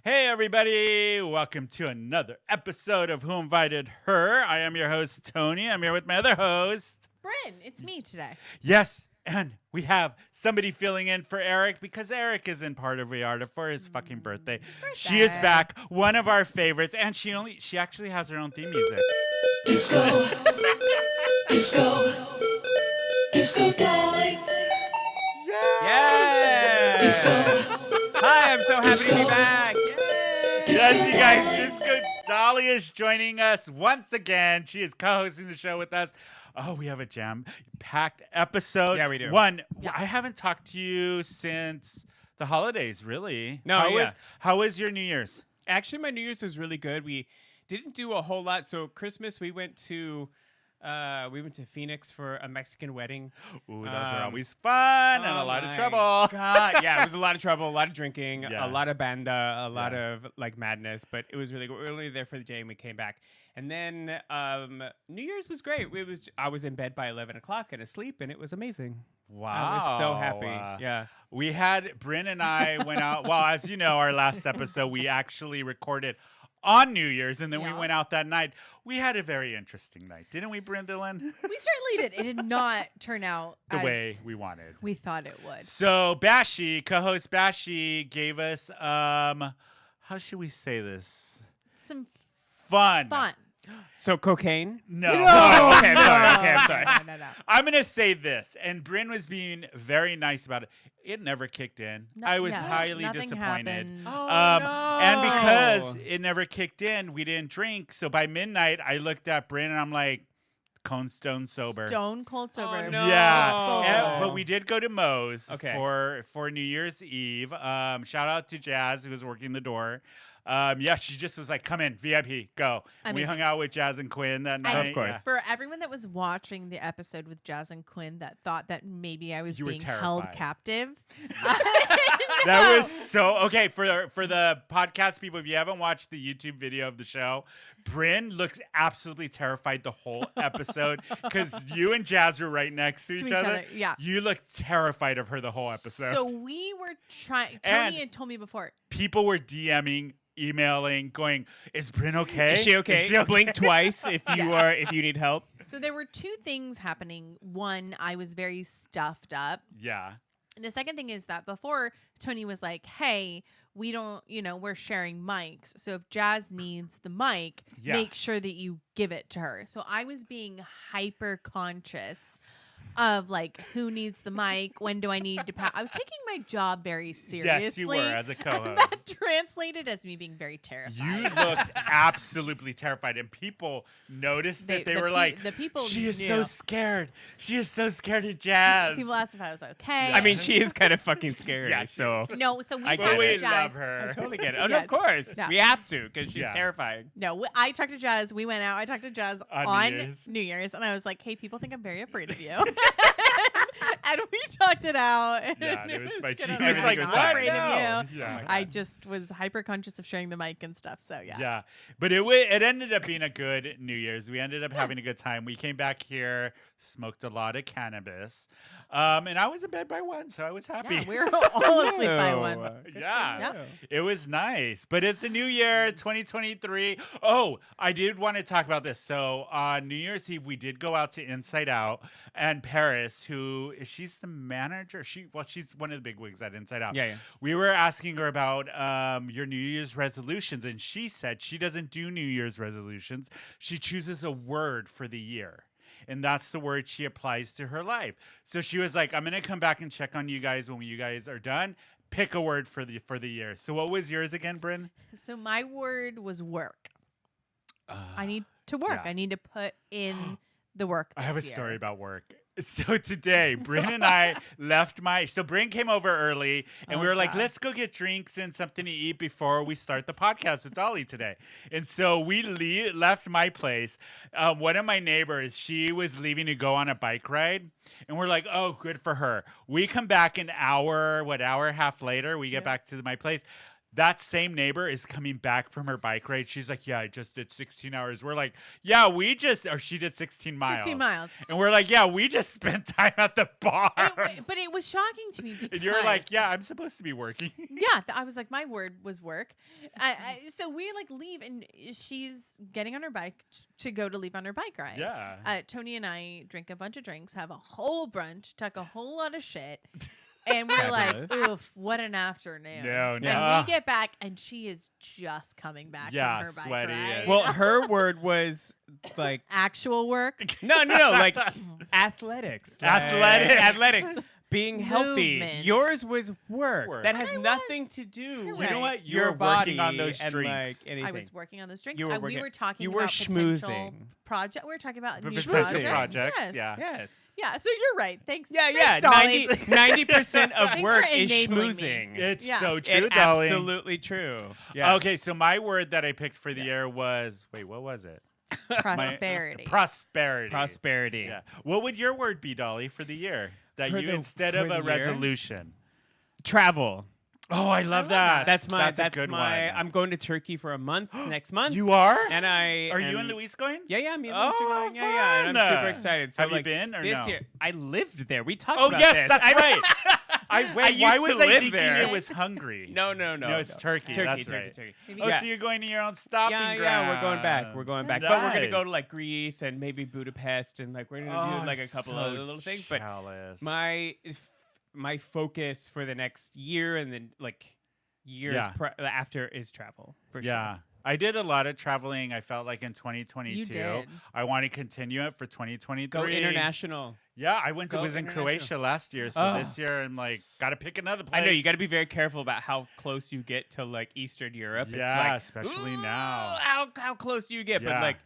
Hey everybody, welcome to another episode of Who Invited Her. I am your host, Tony. I'm here with my other host, Brynne. It's me today. Yes, and we have somebody filling in for Eric because Eric isn't part of Riarda for his fucking birthday. She is back, one of our favorites, and she actually has her own theme music. Disco, disco, disco Dolly. Yeah! Disco. Hi, I'm so happy to be back. Yes, you guys, Disco Dolly is joining us once again. She is co-hosting the show with us. Oh, we have a jam-packed episode. Yeah, we do. I haven't talked to you since the holidays, really. No, How was your New Year's? Actually, my New Year's was really good. We didn't do a whole lot. So Christmas, we went to Phoenix for a Mexican wedding. Ooh, those are always fun and a lot of trouble. God, yeah, it was a lot of trouble, a lot of drinking, Yeah. a lot of banda, a lot of like madness. But it was really good. We were only there for the day, and we came back. And then New Year's was great. I was in bed by 11 o'clock and asleep, and it was amazing. Wow. I was so happy. Yeah. We had, Brynne and I went out. Well, as you know, our last episode, we actually recorded on New Year's, and then we went out that night. We had a very interesting night, didn't we, Brynne? We certainly did. It did not turn out The as way we wanted. we thought it would. So Bashi, co-host Bashi, gave us how should we say this? Some Fun. So cocaine? No. Okay, I'm sorry. No. I'm gonna say this, and Brynne was being very nice about it. It never kicked in. I was highly nothing disappointed. happened. No. And because it never kicked in, we didn't drink. So by midnight, I looked at Brynne and I'm like, Cone Stone sober. Stone cold sober. Oh, no. Yeah, Both and- of us. but we did go to Moe's Okay. for New Year's Eve. Shout out to Jazz, who was working the door. She just was like, "Come in, VIP, go." And we Amazing. hung out with Jazz and Quinn that night. Of course. Yeah. For everyone that was watching the episode with Jazz and Quinn that thought that maybe I was You were being held terrified. captive. That was so okay for the podcast people. If you haven't watched the YouTube video of the show, Brynne looks absolutely terrified the whole episode because you and Jazz were right next to each other. Yeah. You looked terrified of her the whole episode. So we were trying. And- Tony had told me before. People were DMing, emailing, going, "Is Brynne okay? Is she okay? Blink twice if you need help. So there were two things happening. One, I was very stuffed up. Yeah. And the second thing is that before Tony was like, hey, we don't, we're sharing mics. So if Jazz needs the mic, Yeah. make sure that you give it to her. So I was being hyper conscious of like, who needs the mic? When do I need to I was taking my job very seriously. Yes, you were as a And co-host. that translated as me being very terrified. You looked absolutely terrified, and people noticed it. They were like, the people "She is knew. so scared. She is so scared of Jazz." People asked if I was okay. I mean, she is kind of fucking scary. Yeah, she so No, so we I talked get to it. we Jazz. love her. I totally get it. Oh, no, Yes. of course. Yeah. We have to because she's Yeah. terrifying. No, I talked to Jazz. We went out. I talked to Jazz On on New Year's. New Year's, and I was like, "Hey, people think I'm very afraid of you." And we talked it out. And Yeah, and it was like, gonna she was be like, not "What? afraid No." of you. Yeah. I just was hyper conscious of sharing the mic and stuff. So yeah. Yeah, but it ended up being a good New Year's. We ended up having a good time. We came back here, smoked a lot of cannabis, and I was in bed by 1, so I was happy. Yeah, we were all asleep by Ew. 1. Yeah. Yeah. It was nice, but it's the new year, 2023. Oh, I did want to talk about this. So on New Year's Eve, we did go out to Inside Out, and Paris, she's the manager. She's one of the big wigs at Inside Out. Yeah. We were asking her about your New Year's resolutions, and she said she doesn't do New Year's resolutions. She chooses a word for the year. And that's the word she applies to her life. So she was like, I'm going to come back and check on you guys when you guys are done. Pick a word for the year. So what was yours again, Brynne? So my word was work. I need to work. yeah. I need to put in the work. I have a this story year. about work. So today, Brynne and I left so Brynne came over early, and Oh, we were like, God. let's go get drinks and something to eat before we start the podcast with Dolly today. And so we left my place. One of my neighbors, she was leaving to go on a bike ride, and we're like, oh, good for her. We come back an hour and a half later. We get back to my place. that same neighbor is coming back from her bike ride. She's like, yeah, I just did 16 hours. We're like, yeah, or she did 16 miles. 16 miles. And we're like, yeah, we just spent time at the bar. But it was shocking to me because And you're like, yeah, I'm supposed to be working. yeah, I was like, my word was work. So we like leave, and she's getting on her bike to go to leave on her bike ride. Yeah. Tony and I drink a bunch of drinks, have a whole brunch, tuck a whole lot of shit. And we're like, oof, what an afternoon. No. And we get back, and she is just coming back Yeah, from her bike sweaty ride. and- Well, her word was like Actual work. no, like athletics. Athletics. Being healthy. Movement. Yours was work. That has And I nothing was. to do You're with You know right. what? your You're body working on those and drinks. like anything. I was working on those drinks. You were We working- were talking you were about potential schmoozing. project. We were talking about new Potential projects. projects, Yes. yeah. Yes. Yeah, so you're right. Thanks. Yeah, Thanks, Dolly. 90% of Thanks work for is enabling me. schmoozing. It's Yeah. so true, It's Dolly. absolutely true. Yeah. Okay, so my word that I picked for the year was, wait, what was it? Prosperity. Prosperity. Prosperity. Yeah. What would your word be, Dolly, for the year? That For you, the- instead for of a the year? resolution. Travel. Oh, I love love that. that. That's a good one. I'm going to Turkey for a month next month. You are? and I Are you and and Luis going? Yeah, me and Luis are Oh, going. Yeah, and I'm super fun. excited. So Have you like, been or this no? year? I lived there. We talked Oh, about yes, this. that's right. Why used was to I live thinking there. it was Hungary? No, No, it's Turkey. That's right. Turkey. Maybe Oh, Yeah. so you're going to your own stopping ground. Yeah, we're going back. We're going back. But we're gonna go to Nice. like Greece and maybe Budapest and like we're gonna do like a couple so other little things. But jealous. my focus for the next year and then like years Yeah. after is travel for Yeah. sure. I did a lot of traveling. I felt like in 2022. You did. I want to continue it for 2023. Go international. Yeah, I went to Go was in international. Croatia last year, so Oh. this year I'm like, gotta pick another place. I know you got to be very careful about how close you get to like Eastern Europe. Yeah, it's like, especially "Ooh, now." How close do you get? But Yeah. like,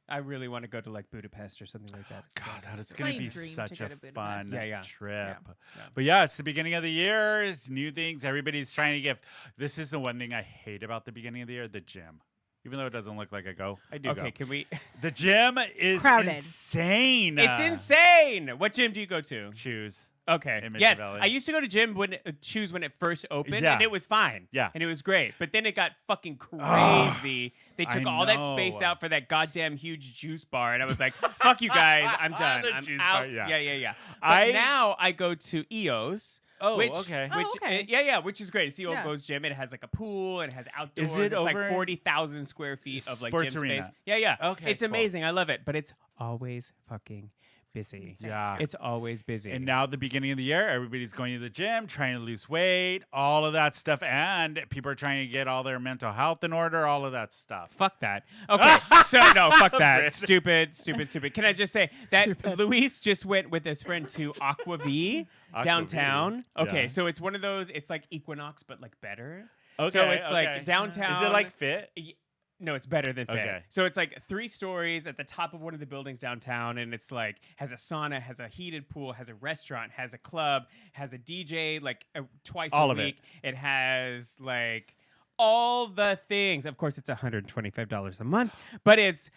I really want to go to like Budapest or something like that. God, that is It's going my to be dream to such go a to Budapest. fun Yeah. trip. Yeah. But yeah, it's the beginning of the year. It's new things. Everybody's trying to give. This is the one thing I hate about the beginning of the year: the gym. Even though it doesn't look like I go, I do Okay, go. can we? The gym is Crowded. insane. It's insane. What gym do you go to? Shoes. Okay. In Yes, Mission Valley. I used to go to gym when Choose when it first opened, Yeah. and it was fine. Yeah. and it was great. But then it got fucking Oh, crazy. They took I all that space know. out for that goddamn huge juice bar, and I was like, "Fuck you guys, I'm done. The I'm juice out." bar, yeah. Yeah. But I- now I go to EOS. Oh, which, okay. Oh, Which, okay. yeah, which is great. It's the old Yeah. Goes Gym. It has like a pool. It has outdoors. it it's over like in- 40,000 square feet of like Sports gym arena. space. Yeah. Okay, It's cool. amazing. I love it. But it's always fucking busy. Yeah. It's always busy. And now the beginning of the year, everybody's going to the gym, trying to lose weight, all of that stuff. And people are trying to get all their mental health in order, all of that stuff. Fuck that. Okay, so no, fuck that. Brynne. Stupid. Can I just say that Luis just went with his friend to Aquavie downtown? Aquavie, Okay, yeah. so it's one of those. It's like Equinox, but like better. Okay, so it's okay. like downtown. Is it like fit? No, it's better than Fit. Okay. So it's like 3 stories at the top of one of the buildings downtown, and it's like has a sauna, has a heated pool, has a restaurant, has a club, has a DJ like twice All a of it. week. It has like all the things. Of course, it's $125 a month, but it's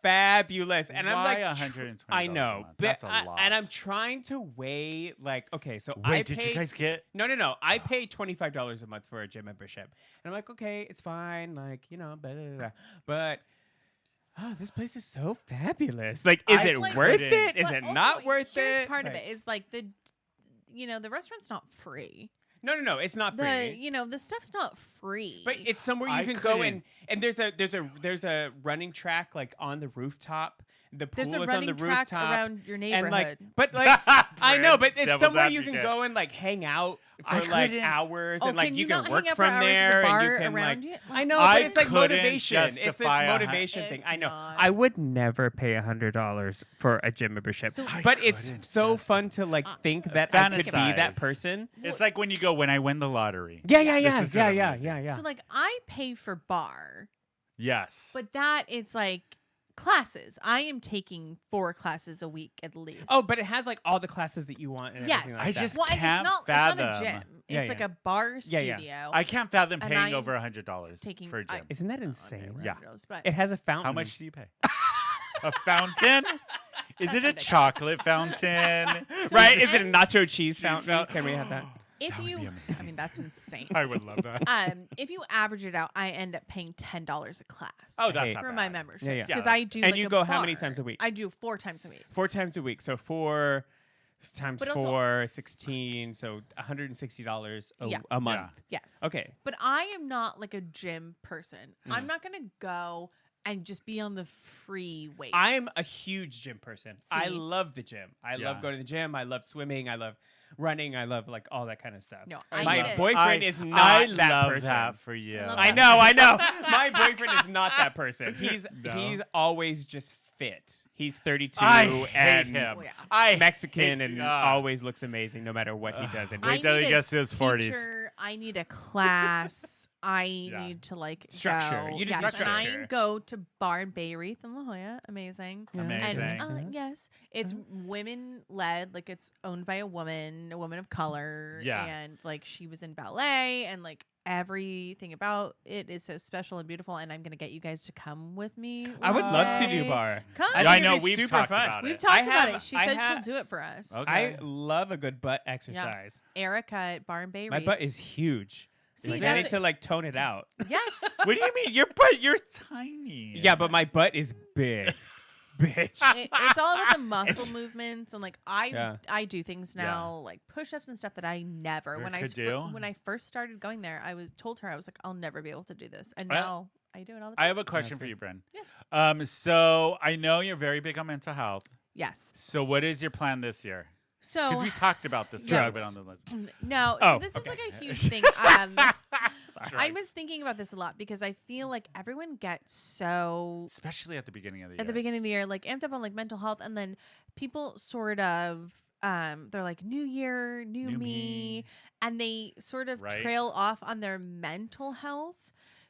fabulous. And I'm Why like, $120 I a know, month? but That's a lot. and I'm trying to weigh like, okay, so Wait, I did pay. you guys get? No. I pay $25 a month for a gym membership. And I'm like, okay, it's fine. Like, you know, blah, blah, blah. But this place is so fabulous. Like, is I it like worth couldn't- it? Is But it also, not worth here's it? part of Like- it is like the restaurant's not free. No, it's not free. The stuff's not free. But it's somewhere you I can go couldn't- and there's a running track like on the rooftop. The pool there's a is running on the track rooftop. around your And neighborhood. like, but like, I know, but it's Devil's somewhere you can advocate. go and like hang out I for like couldn't- hours, Oh, and like can you you can not work hang out for from hours at the there, and bar you can around like. you? I know, I but it's like couldn't motivation. It's a justify motivation thing. It's I know. not. I would never pay $100 for a gym membership, So- I but it's couldn't so just- fun to like think that I could be that fantasize. person. It's like when you go, when I win the lottery. Yeah, This is what I'm like. yeah. So like I pay for bar, Yes. but that is like classes. I am taking 4 classes a week at least. Oh, but it has like all the classes that you want. And yes. everything like I that. just well, and can't it's not a fathom. gym. Yeah, It's like yeah. a bar Yeah, yeah. studio. I can't fathom And paying I- over $100 taking- for a gym. Isn't that I pay insane? Yeah. $100, but It has a fountain. How much do you pay? A fountain? Is it a chocolate fountain? Right? Is it a nacho cheese fountain? Can we have that? if That would you, be amazing. I mean, that's insane. I would love that. If you average it out, I end up paying $10 a class. Oh, that's Hey. not for bad. my membership. Yeah, yeah. Because Yeah, I do. And like you a go how many bar. times a week? I do 4 times a week. 4 times a week. So 4 times But also- 4, 16. So $160 Yeah. a month. Yes. Okay. But I am not like a gym person. I'm not gonna go and just be on the free weights. I'm a huge gym person. I See? love the gym. I Yeah. love going to the gym. I love swimming. I love running. I love like all that kind of stuff. No, My I need it. boyfriend is not I that love person. that for you. I love I that. know, I know. My boyfriend is not that person. He's No. always just fit. He's 32 I hate and him. Oh, yeah. I Mexican hate- and ah. always looks amazing no matter what he does. And I Wait till he need a gets to his 40s. teacher, I need a class. I Yeah. need to like Structure. Go. You just yes, need and I structure. go to Bar and Bay Wreath in La Jolla. Amazing. Amazing. And yes, it's women led. Like it's owned by a woman of color. Yeah. And like she was in ballet and like everything about it is so special and beautiful. And I'm gonna get you guys to come with me. I would one love to do day. bar. Come. I Yeah, I think it'd know be we've super talked fun. about We've it. talked I about have- it. She I said have- she'll do it for us. Okay. I love a good butt exercise. Erica at Bar and Bay My Wreath. butt is huge. See, Like, I that's need to like tone it out. yes. What do you mean? You're tiny. Yeah, but my butt is big. Bitch. It's all about the muscle movements and like Yeah. I do things now like push-ups and stuff that I never Or when I could do. when I first started going there I told her I was like I'll never be able to do this and I- now I do it all the I time. have a question that's for good. you, Brynne. Yes. So I know you're very big on mental health. Yes. So what is your plan this year? So Because we talked about this a little bit Drugs. on the list. no, Oh, so this is okay. like a huge thing. I was thinking about this a lot because I feel like everyone gets so Especially at the beginning of the year. at the beginning of the year, like amped up on like mental health, and then people sort of they're like new year, new New me, me. and they sort of Right. trail off on their mental health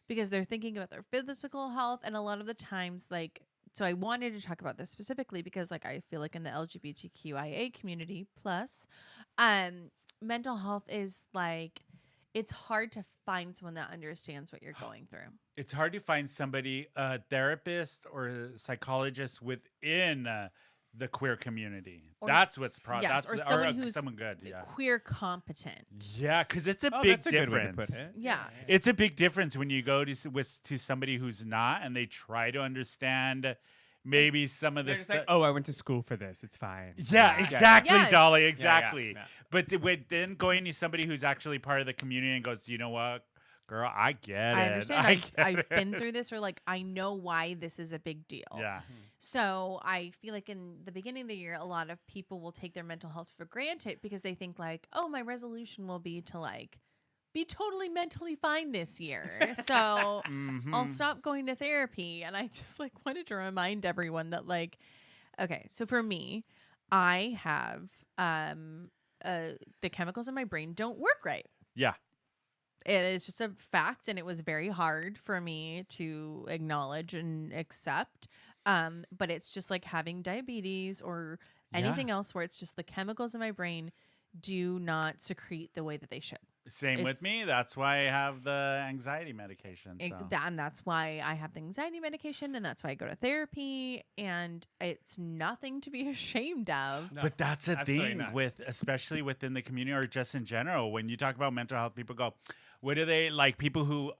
because they're thinking about their physical health, and a lot of the times like so I wanted to talk about this specifically because like I feel like in the LGBTQIA community plus mental health is like it's hard to find someone that understands what you're going through. It's hard to find somebody, a therapist or a psychologist within the queer community. Or That's what's yes, that's or someone who's someone good. Yeah. queer competent. Yeah, because it's a Oh, big that's a good way to difference. put it. Yeah. It's a big difference when you go to somebody who's not and they try to understand maybe some of the They're just stuff. like, oh, I went to school for this. It's fine. Yeah, Yeah. exactly, Yes. Dolly, Yeah, exactly. yeah. But then going to somebody who's actually part of the community and goes, you know what, girl, I get I it. understand. I get I've it." been through this, or like I know why this is a big deal. Yeah. So I feel like in the beginning of the year, a lot of people will take their mental health for granted because they think like, oh, my resolution will be to like be totally mentally fine this year. So Mhm. I'll stop going to therapy. And I just like wanted to remind everyone that like, okay, so for me, I have the chemicals in my brain don't work right. Yeah. It is just a fact, and it was very hard for me to acknowledge and accept. But it's just like having diabetes or anything else where it's just the chemicals in my brain do not secrete the way that they should. Same with It's- me. That's why I have the anxiety medication. So. And that's why I have the anxiety medication, and that's why I go to therapy, and it's nothing to be ashamed of. No, But that's a absolutely thing not. with, especially within the community or just in general. When you talk about mental health, people go, "What do they like?" People who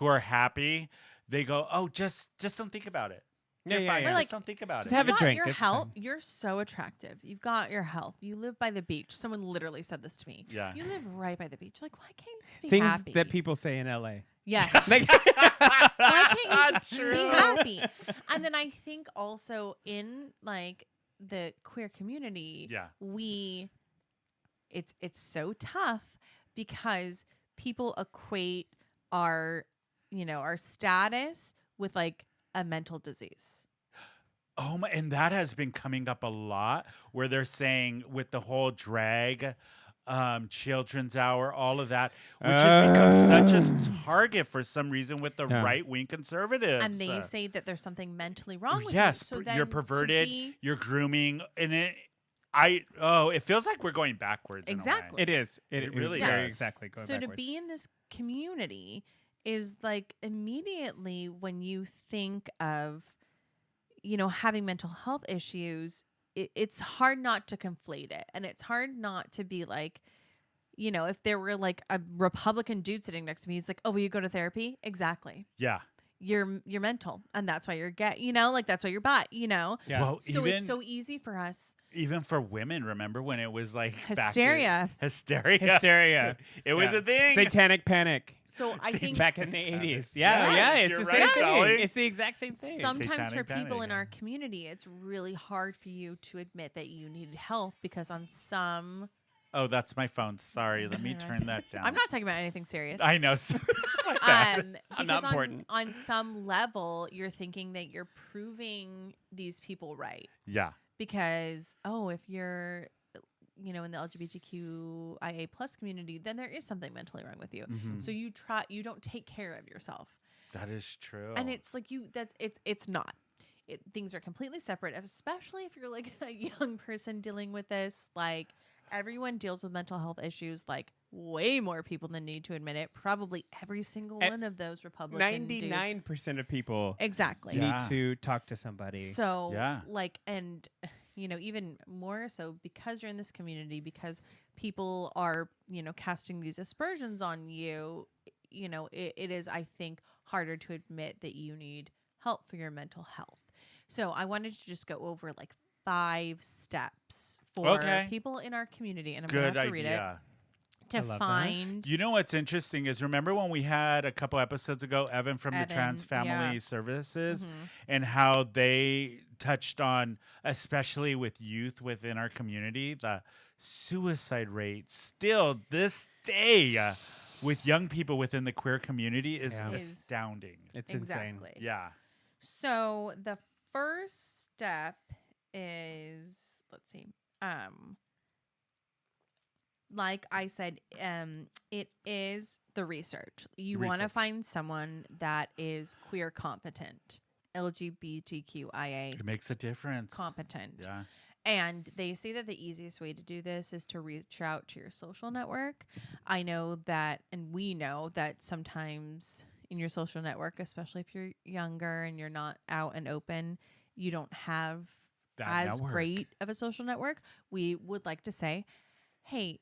are happy, they go, "Oh, just don't think about it. Yeah, You're yeah, fine. yeah. Or, like, Just don't think about just it." have a You've got drink, Your it's health. fine. You're so attractive. You've got your health. You live by the beach. Someone literally said this to me. Yeah. You live right by the beach. Like, why can't you just be Things happy? that people say in LA. Yes. Like, Why can't you That's just be true. happy? And then I think also in like the queer community, Yeah. it's so tough because people equate our our status with like a mental disease. Oh my, and that has been coming up a lot where they're saying with the whole drag children's hour, all of that, which has become such a target for some reason with the Yeah. right-wing conservatives. And they say that there's something mentally wrong with yes, you. So then you're to perverted, be- you're grooming, and it feels like we're going backwards. in a way. Exactly. it is. It It really very does. exactly going So to backwards. be in this community is like immediately when you think of having mental health issues, it's hard not to conflate it, and it's hard not to be like, You know, if there were like a Republican dude sitting next to me, he's like, "Oh, will you go to therapy?" Exactly. Yeah. You're mental, and that's why you're gay. You know, like that's why you're bi. You know. Yeah. Well, So even it's so easy for us. even for women, remember when it was like Hysteria. hysteria? Hysteria. It was Yeah. a thing. Satanic panic. So I think Back in the 80s. Yes, Yeah, it's you're the right, same Dolly. thing. It's the exact same thing. sometimes for Satanic people panic, in our yeah. community, it's really hard for you to admit that you need help because on some, Oh, that's my phone. Sorry. Let me turn that down. I'm not talking about anything serious. I know. My bad. I'm not because important. on some level, you're thinking that you're proving these people right. Yeah. Because, oh, if you're, you know, in the LGBTQIA plus community, then there is something mentally wrong with you. Mhm. So you don't take care of yourself. That is true. And it's like it's not. Things are completely separate, especially if you're like a young person dealing with this. Like everyone deals with mental health issues, like way more people than need to admit it. Probably every single And one of those Republican dudes. 99% of people Exactly. Yeah. need to talk to somebody. So Yeah. like, and you know, even more so because you're in this community, because people are, you know, casting these aspersions on you, you know, it is, I think, harder to admit that you need help for your mental health. So I wanted to just go over like 5 steps for Okay. people in our community, and I'm Good gonna have to read it idea. to I love that. find. You know what's interesting is remember when we had a couple episodes ago, Evan from the Evan, Trans Family yeah. Services, Mhm. and how they touched on, especially with youth within our community, the suicide rate still this day with young people within the queer community is Yeah. Is- astounding. It's insane. Exactly. Yeah. So the first step is, let's see, like I said, it is the research. You want to Research. find someone that is queer competent, LGBTQIA It makes a difference. competent. Yeah. And they say that the easiest way to do this is to reach out to your social network. I know that, and we know that sometimes in your social network, especially if you're younger and you're not out and open, you don't have That as network. great of a social network. We would like to say, hey,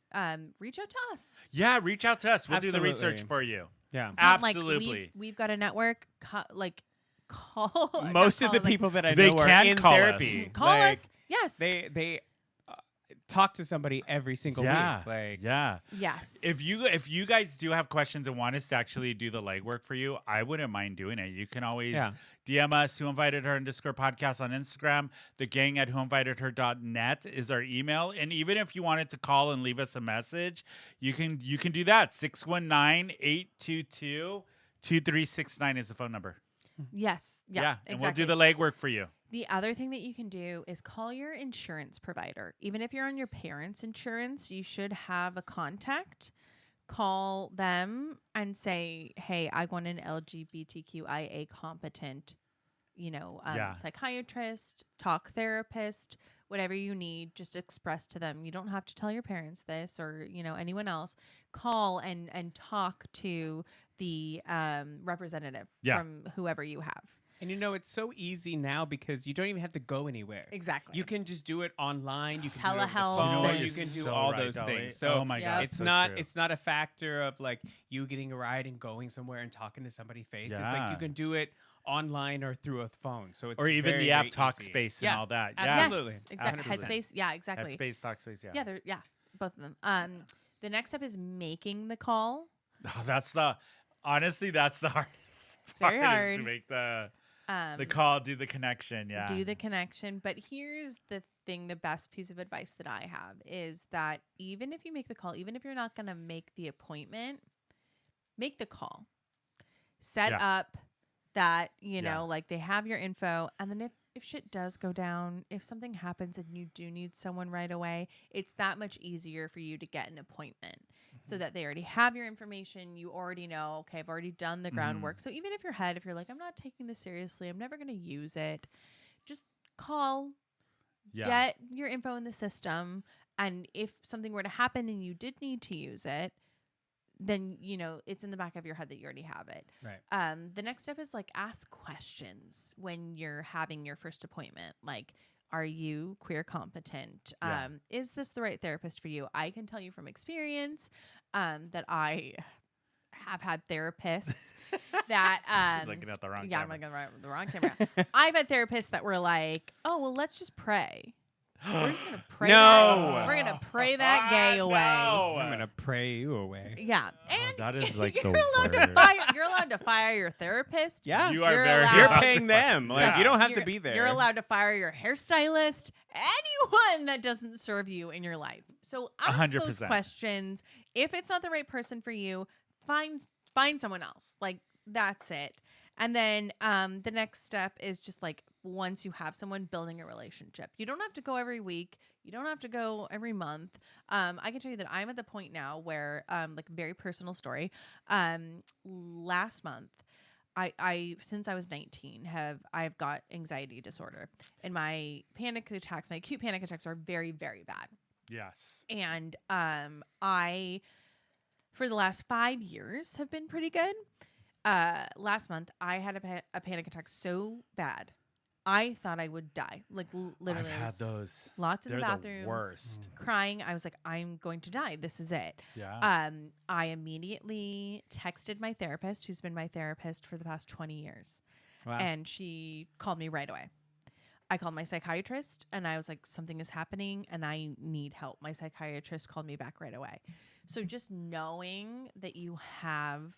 reach out to us. Yeah, reach out to us. We'll do the research Absolutely. for you. Yeah. Like, Absolutely. we've got a network. Call Most not of the call, like, people that I They know are can in call us. therapy. call Like, us. Yes. They talk to somebody every single Yeah. week. Like, Yeah. yes. If you guys do have questions and want us to actually do the legwork for you, I wouldn't mind doing it. You can always Yeah. DM us, Who Invited Her _ podcast on Instagram. The gang at whoinvitedher.net is our email. And even if you wanted to call and leave us a message, you can do that. 619-822-2369 is the phone number. yes. Yeah. And exactly. we'll do the legwork for you. The other thing that you can do is call your insurance provider. Even if you're on your parents' insurance, you should have a contact. Call them and say, hey, I want an LGBTQIA competent, Yeah. psychiatrist, talk therapist, whatever you need. Just express to them. You don't have to tell your parents this or, anyone else. Call and talk to the representative Yeah. from whoever you have. and it's so easy now because you don't even have to go anywhere. Exactly. You can just do it online. You can do it Telehealth over the phone. things. You You're can do so all right, those Dolly. things. So oh my Yeah. God, it's so not true. it's not a factor of like you getting a ride and going somewhere and talking to somebody face. It's like Yeah. you can do it online or through a phone. So it's or even very, the app very easy. Talkspace and Yeah. all that. Yeah. Absolutely. Yes, exactly. 100%. Headspace. Yeah, exactly. Headspace, Talkspace, yeah. Yeah, both of them. The next step is making the call. Oh, that's the hardest very part hard. is to make the Um, call, do the connection. Yeah. do the connection. But here's the thing: the best piece of advice that I have is that even if you make the call, even if you're not going to make the appointment, make the call. Set Yeah. up that Yeah. like they have your info, and then if shit does go down, if something happens and you do need someone right away, it's that much easier for you to get an appointment so that they already have your information. You already know, okay, I've already done the groundwork. So even if if you're like, I'm not taking this seriously, I'm never going to use it, just call, Yeah. get your info in the system. And if something were to happen and you did need to use it, then, it's in the back of your head that you already have it. Right. The next step is like ask questions when you're having your first appointment. Like, Are you queer competent? Yeah. Is this the right therapist for you? I can tell you from experience that I have had therapists that She's looking at the wrong yeah, camera. I'm looking at the wrong camera. I've had therapists that were like, "Oh, well, let's just pray. We're just gonna pray. No. We're gonna pray that gay away." No. I'm gonna pray you away. Yeah, and that is like you're the allowed to worst. fire. You're allowed to fire your therapist. Yeah, You are You're very allowed- you're allowed paying to- them. Like Yeah. you don't have You're- to be there. You're allowed to fire your hairstylist, anyone that doesn't serve you in your life. So ask 100%. those questions. If it's not the right person for you, find someone else. Like that's it. And then the next step is just like once you have someone, building a relationship. You don't have to go every week. You don't have to go every month. I can tell you that I'm at the point now where, like, very personal story. Last month, I since I was 19 I've got anxiety disorder, and my acute panic attacks are very, very bad. Yes. And I, for the last 5 years, have been pretty good. Last month, I had a panic attack so bad, I thought I would die. Like literally, I've I had was those. lots in They're the bathroom, the worst. crying. I was like, I'm going to die. This is it. Yeah. I immediately texted my therapist, who's been my therapist for the past 20 years, Wow. and she called me right away. I called my psychiatrist and I was like, something is happening and I need help. My psychiatrist called me back right away. So just knowing that you have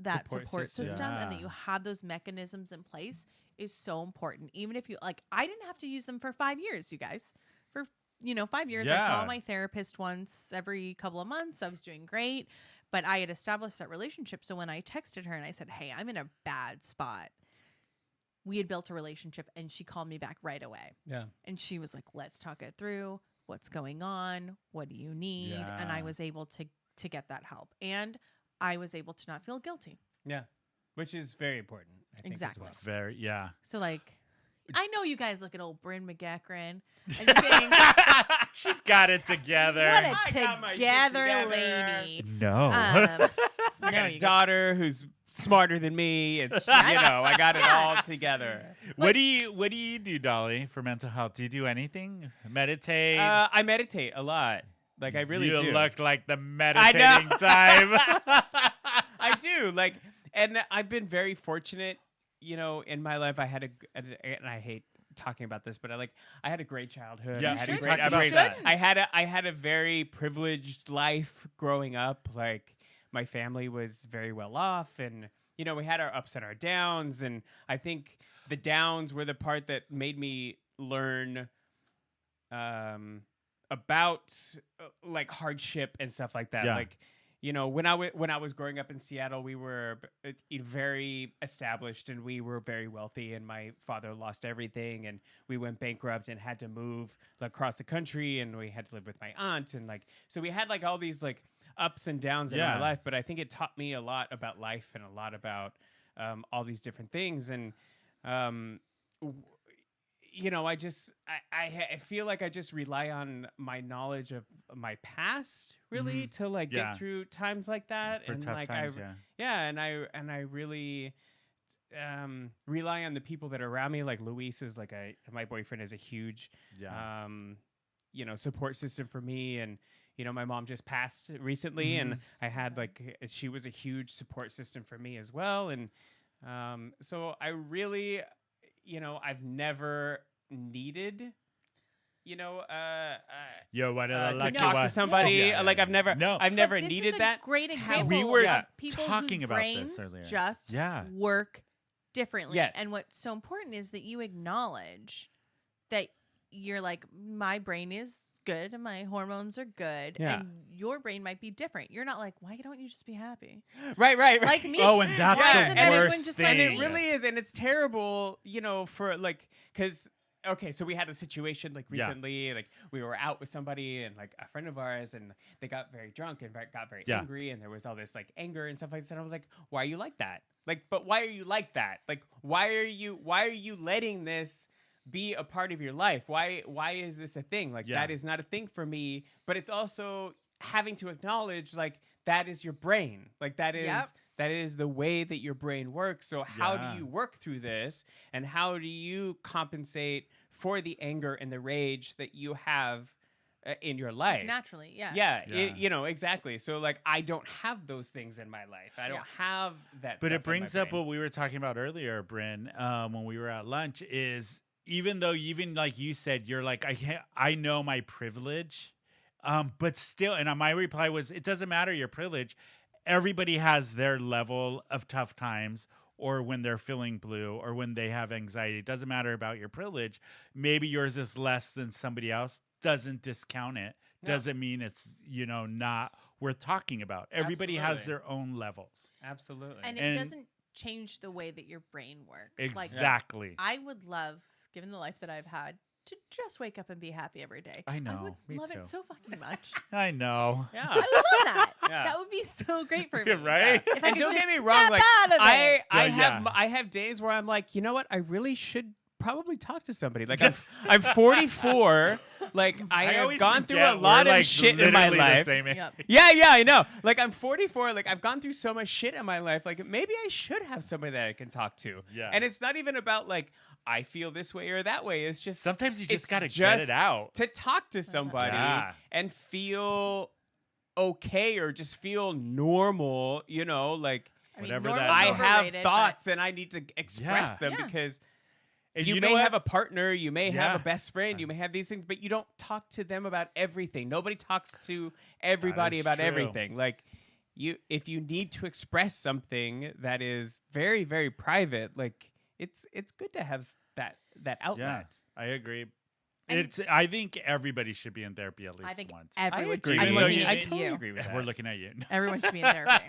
that support system and that Yeah. you have those mechanisms in place is so important. Even if you like, I didn't have to use them for 5 years, you guys. For 5 years, I saw Yeah. my therapist once every couple of months. I was doing great, but I had established that relationship. So when I texted her and I said, "Hey, I'm in a bad spot," we had built a relationship, and she called me back right away. Yeah. And she was like, "Let's talk it through. What's going on? What do you need?" And I Yeah. was able to get that help, and I was able to not feel guilty. Yeah. Which is very important. I think, Exactly. As well. Very. Yeah. So like, I know you guys look at old Brynne McGackran and think, She's got it together. "What I got my a shit together together." lady." No. Um, I no, got a you daughter who's smarter than me. It's Yes. I got it Yeah. all together. what do you do, Dolly, for mental health? Do you do anything? Meditate? I meditate a lot. Like I really you do. look like the I meditating know. type. I do. Like, and I've been very fortunate. In my life, I had and I hate talking about this, but I had a great childhood. Yeah, I had you a talk great, about great- that. I had a very privileged life growing up. Like my family was very well off, and we had our ups and our downs. And I think the downs were the part that made me learn about like hardship and stuff like that. Yeah. Like when I was growing up in Seattle, we were very established and we were very wealthy, and my father lost everything and we went bankrupt and had to move across the country, and we had to live with my aunt, and so we had all these ups and downs in Yeah. my life. But I think it taught me a lot about life and a lot about all these different things. And I feel like I just rely on my knowledge of my past really to Yeah. get through times like that. For And tough times, and I really rely on the people that are around me. Like Luis is my boyfriend is a huge Yeah. support system for me. And my mom just passed recently, and I had she was a huge support system for me as well. And so I really I've never needed Yo, what to talk to somebody. Yeah. I've never But this needed is a that. great example We were of people talking whose about this brains earlier. just Yeah. work differently. Yes. And what's so important is that you acknowledge that you're like, my brain is good and my hormones are good, Yeah. and your brain might be different. You're not like, why don't you just be happy? Right. Like me. Oh, and that's Why the isn't everyone worst just thing. like And me? it really is, and it's terrible, for because okay, so we had a situation Yeah. recently, we were out with somebody and a friend of ours, and they got very drunk and got very Yeah. angry, and there was all this anger and stuff like that. And I was like, why are you like that? But why are you like that? Why are you letting this be a part of your life? Why is this a thing? Yeah. That is not a thing for me. But it's also having to acknowledge that is your brain. That is Yep. that is the way that your brain works. So how Yeah. do you work through this, and how do you compensate for the anger and the rage that you have in your life. Just naturally, yeah. Yeah, Yeah. exactly. So like, I don't have those things in my life. I don't have that. But stuff it brings in my up brain. what we were talking about earlier, Brynne, when we were at lunch. Is even though, even like you said, you're like, I know my privilege, but still, and my reply was, it doesn't matter your privilege. Everybody has their level of tough times, or when they're feeling blue, or when they have anxiety. It doesn't matter about your privilege. Maybe yours is less than somebody else. Doesn't discount it. No. Doesn't mean it's not worth talking about. Everybody has Absolutely. their own levels. Absolutely. And it And- doesn't change the way that your brain works. Like, Exactly. I would love, given the life that I've had, to just wake up and be happy every day. I I know, would me love too. it so fucking much. I know. yeah. I would love that. Yeah. That would be so great for me. Right? If I And could don't just get me wrong, snap like out of it. Yeah. I have days where I'm like, you know what? I really should probably talk to somebody. Like I'm 44. Like I have always gone through forget a lot we're, of like, shit in my literally the life. same age. Yep. Yeah, I know. Like I'm 44. Like I've gone through so much shit in my life. Like maybe I should have somebody that I can talk to. Yeah. And it's not even about like I feel this way or that way. It's just Sometimes you it's just got to get it just out. to talk to somebody Yeah. and feel okay or just feel normal. You know, like. I mean, Whatever normal's that I is. have overrated, thoughts and I need to express Yeah. them Yeah. because And you know may what? have a partner, you may have Yeah. a best friend, you may have these things, but you don't talk to them about everything. Nobody talks to everybody is about true. everything. Like if you need to express something that is very, very private, like it's good to have that outlet. Yeah, I agree. And- I think everybody should be in therapy at least I think once. everyone agree. should be. Even I'm though looking you- I at totally you. agree with that. We're looking at you. Everyone should be in therapy.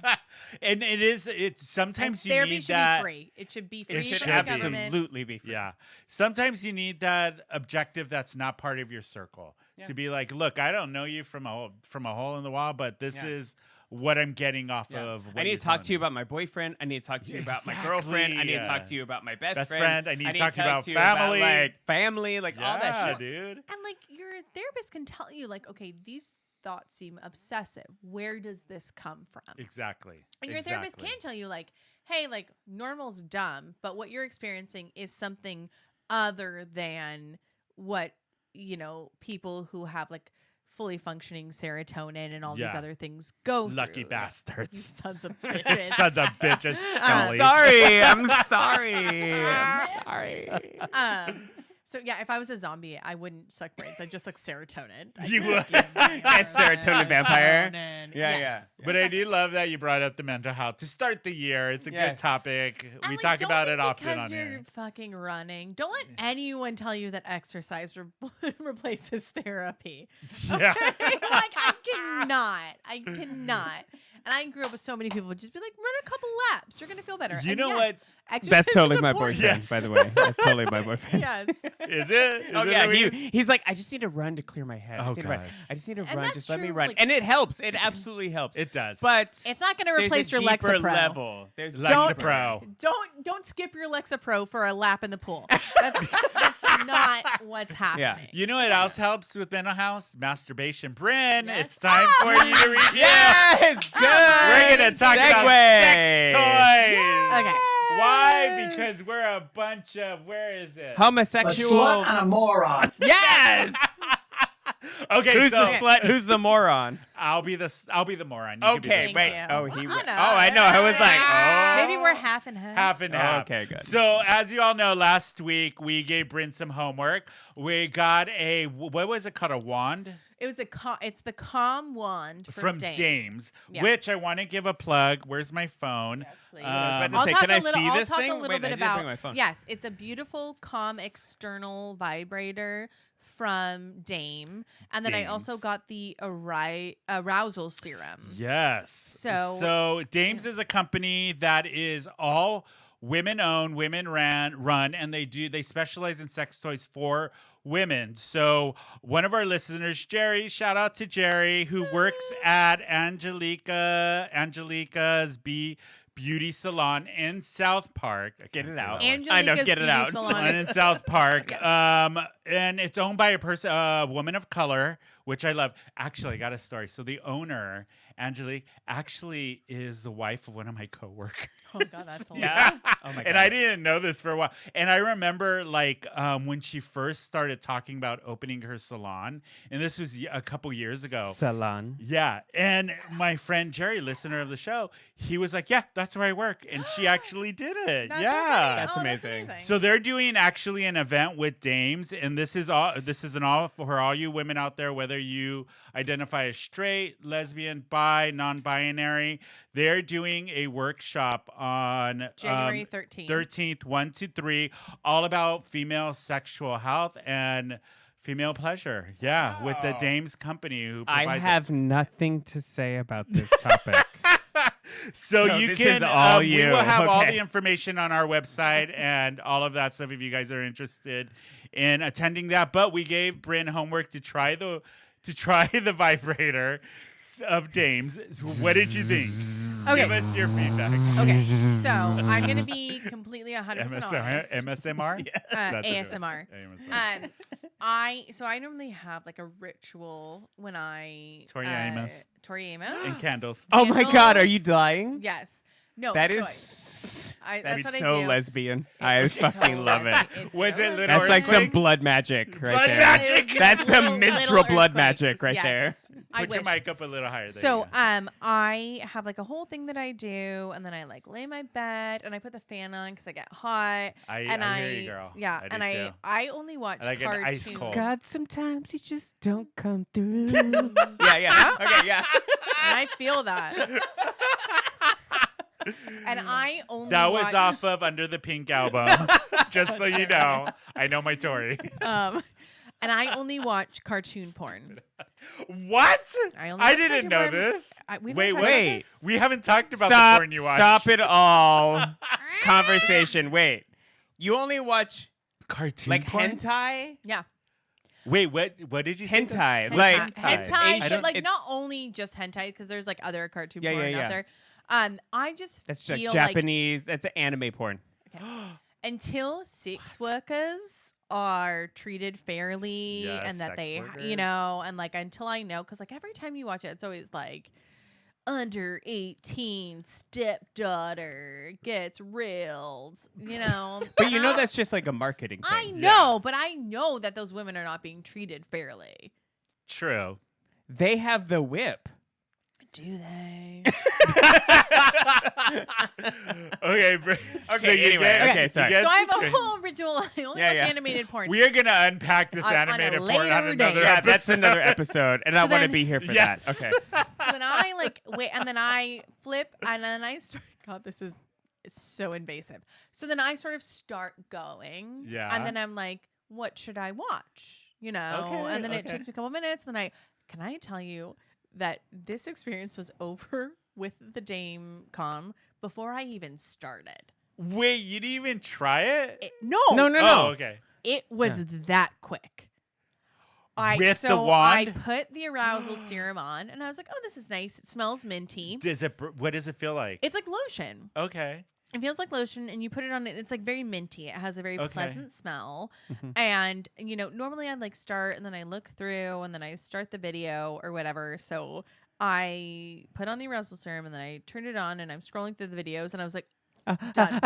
And it's sometimes And you therapy need should that. be free. It should be free It should should from the be. government. absolutely be free. Yeah. Sometimes you need that objective that's not part of your circle Yeah. to be like, look, I don't know you from a hole in the wall, but this Yeah. is what I'm getting off Yeah. of. What I need you're to talk telling to you me. about my boyfriend. I need to talk to you about my Exactly, girlfriend. I need to yeah. talk to you about my best Best friend. friend. I need to talk to you about to you about, family. like family, like all that Yeah, shit. dude. And like your therapist can tell you, like, okay, these thoughts seem obsessive. Where does this come from? Exactly. And your therapist Exactly. can tell you, like, hey, like normal's dumb, but what you're experiencing is something other than what, people who have like fully functioning serotonin and all these Yeah. other things go Lucky through. You bastards. sons of bitches. Sons of bitches. I'm Dolly. Sorry, I'm sorry. I'm sorry. So yeah, if I was a zombie, I wouldn't suck brains. I'd just suck serotonin. You would. Yes, serotonin vampire. Serotonin. Yeah, Yes. But I do love that you brought up the mental health to start the year. It's a good Yes. topic. And, We like, talk don't about think it often because on you're here. fucking running. Don't let anyone tell you that exercise replaces therapy. Yeah. Like I cannot. And I grew up with so many people would just be like, run a couple laps. You're gonna feel better. You And know yes, what? exercise That's is totally my important. boyfriend, Yes. by the way. That's totally my boyfriend. Yes. Is it? Oh Is it yeah, Louise? he's like, I just need to run to clear my head. I just Oh, need to run. gosh. I just need to And run. that's Just let me true, run, like- and it helps. It absolutely helps. It does. But It's not gonna there's replace a your deeper Lexapro. level. There's Lexapro. Don't skip your Lexapro for a lap in the pool. That's not what's happening. You know what else helps with mental health? Masturbation. Brynne, Yes. it's time for you to review. Yes, good. We're going to talk about sex toys. Okay. Why? Because we're a bunch of, where is it? A Homosexual. slut and a moron. Yes. Okay, Who's so the slut? Who's the moron? I'll be the moron. You can be the Okay, slut. wait. you. Oh, he. I Oh, know. I know. I was like, oh. Maybe we're half and half. Half and Oh, half. okay, good. So, as you all know, last week we gave Brynne some homework. We got what was it called? A wand? It was it's the calm wand From Dame. Dames, Yeah. which I want to give a plug. Where's my phone? Yes, please. I was about to I'll say, talk can a I little, see I'll this talk thing? a little Wait, I bit didn't about. bring my phone. Yes, it's a beautiful calm external vibrator from Dame, and then I also Dames. got the arousal serum. Yes. So- Dames is a company that is all women owned, women run, and they specialize in sex toys for women. So one of our listeners, Jerry, shout out to Jerry, who works at Angelica's Beauty Salon in South Park. I Get can't it say out. that word. I know, Angelica's get it Beauty out. Salon. One in South Park. And it's owned by a woman of color, which I love. Actually, I got a story. So the owner, Angelique, actually is the wife of one of my coworkers. Oh God, that's hilarious. Yeah. Oh my And God. I didn't know this for a while. And I remember like when she first started talking about opening her salon, and this was a couple years ago. Salon. Yeah. And my friend Jerry, listener of the show, he was like, yeah, that's where I work. And she actually did it. That's yeah. so funny. That's Oh, amazing. So they're doing actually an event with dames, and this is an all for all you women out there, whether you identify as straight, lesbian, bi, non-binary. They're doing a workshop on January 13th. 1 to 3, all about female sexual health and female pleasure. Yeah, with the Wow. Dames Company who I provides it. have nothing to say about this topic. So So you this can is all we you. will have all Okay. the information on our website and all of that stuff if you guys are interested in attending that. But we gave Brynne homework to try the vibrator of Dames. So what did you think? Okay. Give us your feedback. Okay, so I'm gonna be completely 100% honest. MSMR? That's a good one. ASMR. ASMR. I normally have like a ritual when I Tori Amos. Tori Amos And candles. Oh my God, are you Candles. dying? Yes. No. That so is I, that's that's what so I do. lesbian. It's I so fucking love it. lesbian. It's Was so it little lesbian. That's like some earthquakes? blood magic right Blood there. magic. That's some Little menstrual blood earthquakes. magic right Yes. there. I Put your wish. mic up a little higher. There So, you go. I have like a whole thing that I do, and then I like lay in my bed, and I put the fan on because I get hot. And I hear you, girl. Yeah, I do and too. I only watch I like an ice cartoons. cold. God, sometimes you just don't come through. yeah. Okay, yeah. And I feel that. And I only That was watch, off of Under the Pink album. Just so you know. I know my Tori. and I only watch cartoon porn. What? I only I watch didn't cartoon know porn. this. We've Wait, not talked about wait. this. We haven't talked about the Stop, porn you watch. stop it all. Conversation. Wait. You only watch Cartoon like porn? hentai? Yeah. Wait, what did you say? Hentai. Hentai, Like hentai, I but don't- like it's- not only just hentai, because there's like other cartoon Yeah, porn yeah, out yeah. there. I just that's just feel Japanese. That's anime porn. like until sex workers are treated fairly Yes, and that sex they, workers. and like until I know, because like every time you watch it, it's always like under 18 stepdaughter gets railed, But you know that's just like a marketing thing. I know, but I know that those women are not being treated fairly. True. They have the whip. Do they? Okay, Okay, anyway, okay, sorry. So I have a whole ritual. I only Yeah, watch yeah. animated porn. We are gonna unpack this On a animated porn later on date. another Yeah, episode. that's another episode, and I want to then- be here for Yes. that. Okay. So then I like wait, and then I flip, and then I start. God, this is so invasive. So then I sort of start going, Yeah. and then I'm like, what should I watch? Okay, and then it okay. takes me a couple minutes. Then can I tell you that this experience was over with the Dame Com before I even started. Wait, you didn't even try it? No, No. Oh, okay. it was that quick. With the so wand? I put the arousal serum on, and I was like, "Oh, this is nice. It smells minty. What does it feel like? It's like lotion. Okay. It feels like lotion, and you put it on it. It's like very minty. It has a very Okay. pleasant smell. Mhm. And normally I like start, and then I look through, and then I start the video or whatever. So I put on the arousal serum, and then I turned it on, and I'm scrolling through the videos, and I was like, done.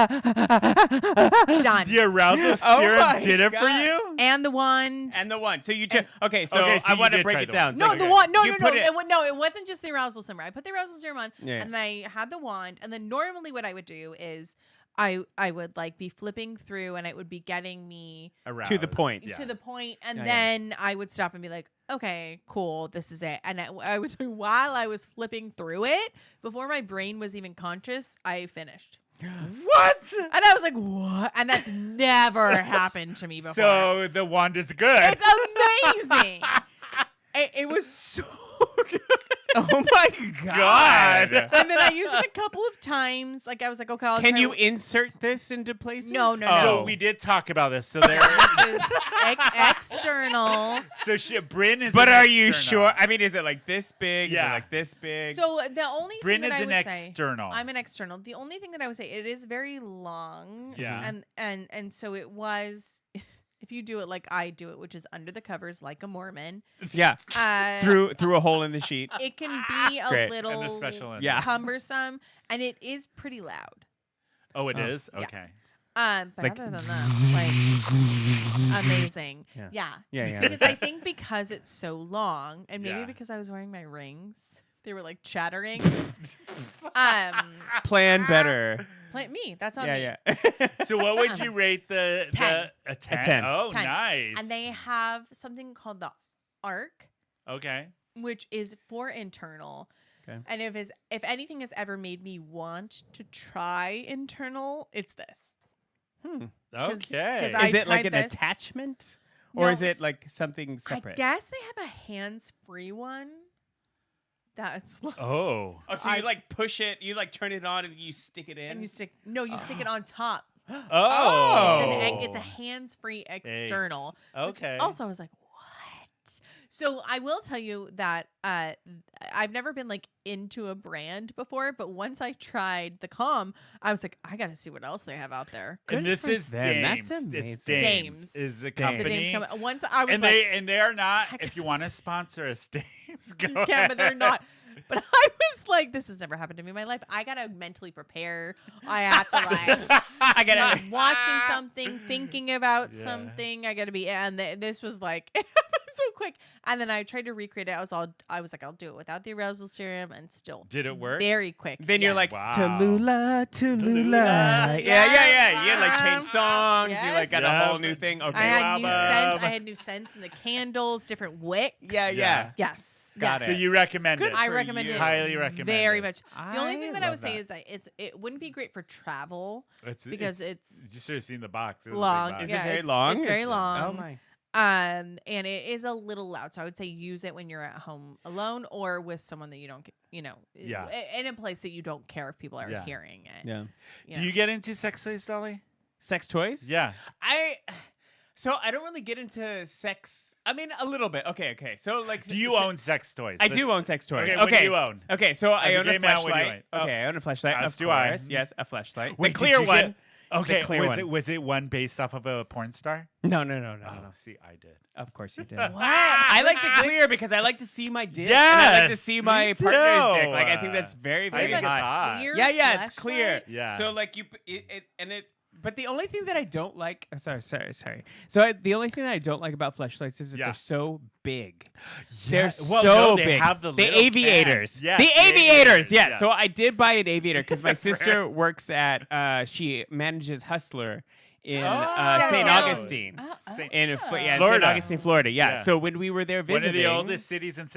Done. The arousal Oh serum my did it for God. you? And the wand. And the one. So you just okay. So, Okay, so I you want to did break try it the down. one. No, So the wand. No, you no, put no. it- No, it wasn't just the arousal serum. I put the arousal serum on, Yeah. and then I had the wand. And then normally what I would do is I would like be flipping through, and it would be getting me To the point. Yeah. to the point, and Yeah, yeah. then I would stop and be like, okay, cool, this is it. And I would while I was flipping through it, before my brain was even conscious, I finished. What? And I was like, what? And that's never happened to me before. So the wand is good. It's amazing. It was so good. Oh my God. And then I used it a couple of times. Like I was like, okay, I'll Can try you it. insert this into places? No, no, So no. we did talk about this. So there. This is external. So Brynne is. But an are you external. sure? I mean, is it like this big? Is Yeah. it like this big? So the only thing Brynne that is I an would say, external. I'm an external. The only thing that I would say, it is very long. Yeah. And so it was if you do it like I do it, which is under the covers like a Mormon, Yeah. Through a hole in the sheet. it can be a Great. little And the special end. Yeah. cumbersome, and it is pretty loud. Oh, it Oh. is? Yeah. Okay. But Like- other than that, like amazing. Yeah. Yeah. Yeah. Because I think because it's so long, and maybe Yeah. because I was wearing my rings, they were like chattering. Plan better. Me. That's on Yeah, me. yeah. So what would you rate the 10. a 10? 10. Oh, 10. nice. And they have something called the Arc, Okay. which is for internal. Okay. And if anything has ever made me want to try internal, it's this. Okay. 'cause I Is it like tried an this. attachment? Or No, is it like something separate? I guess they have a hands-free one. That's like, Oh. Oh, so you like push it, you like turn it on and you stick it in? and you stick it on top. Oh. It's a hands-free external. which Okay. Also, I was like, what? So I will tell you that I've never been like into a brand before, but once I tried the Calm, I was like, I got to see what else they have out there. And this for is them. Dames. That's It's amazing. Dames. Dames. Is the Dames. The company. Dames come- once I was and like, they are not. I If you gotta want to sponsor us, Dames, go you can, but they're ahead. not. But I was like, this has never happened to me in my life. I gotta mentally prepare. I have to like I gotta. watching something, thinking about Yeah. something. I gotta be, and this was like it happened so quick. And then I tried to recreate it. I was like, I'll do it without the arousal serum, and still Did it work? very quick. Then you're like, Wow. Tallulah, Tallulah. Tallulah. Yeah. You had like change songs. You like Yes. got a Yep. whole new thing. Okay. I had new album. scents. I had new scents in the candles, different wicks. Yeah. Yes. Got yes. So you recommend Good it? I for recommend you. it. Highly recommend Very it. much. The only thing that I love would say that. is that it wouldn't be great for travel. Because it's you should have seen the box. It was long. A big box. Is Yeah, it very it's- long? it's very long. Oh my. And it is a little loud. So I would say use it when you're at home alone or with someone that you don't, Yeah. in a place that you don't care if people are Yeah. hearing it. Yeah. you Do know. you get into sex toys, Dolly? Sex toys? Yeah. So I don't really get into sex. I mean, a little bit. Okay. So like, Do you own sex toys? I do own sex toys. Okay, what do you own? Okay, so I As a own a gay man, what do you flashlight. own? Okay, I own a flashlight. As Of do I. course. Yes, a flashlight. Wait, The clear did you one. get- Okay, the clear one. was it one based off of a porn star? No. Oh, see, I did. Of course you did. Wow. I like the clear because I like to see my dick. And I like to Yes, see me my partner's dick. too. Like I think that's very, I very think it's hot. hot. Clear Yeah, it's clear. flashlight? Yeah. So like but the only thing that I don't like, sorry. So the only thing that I don't like about flashlights is that Yeah. they're so big. Yeah, They're well, so no, they big. have the little aviators. cans. Yes, the the aviators. aviators, Yeah. yes. So I did buy an aviator because my sister works at. She manages Hustler in Oh. St. Downtown. Augustine. St. In St. Florida. Augustine, Florida. Yeah. Yeah. So when we were there One visiting, of the oldest cities in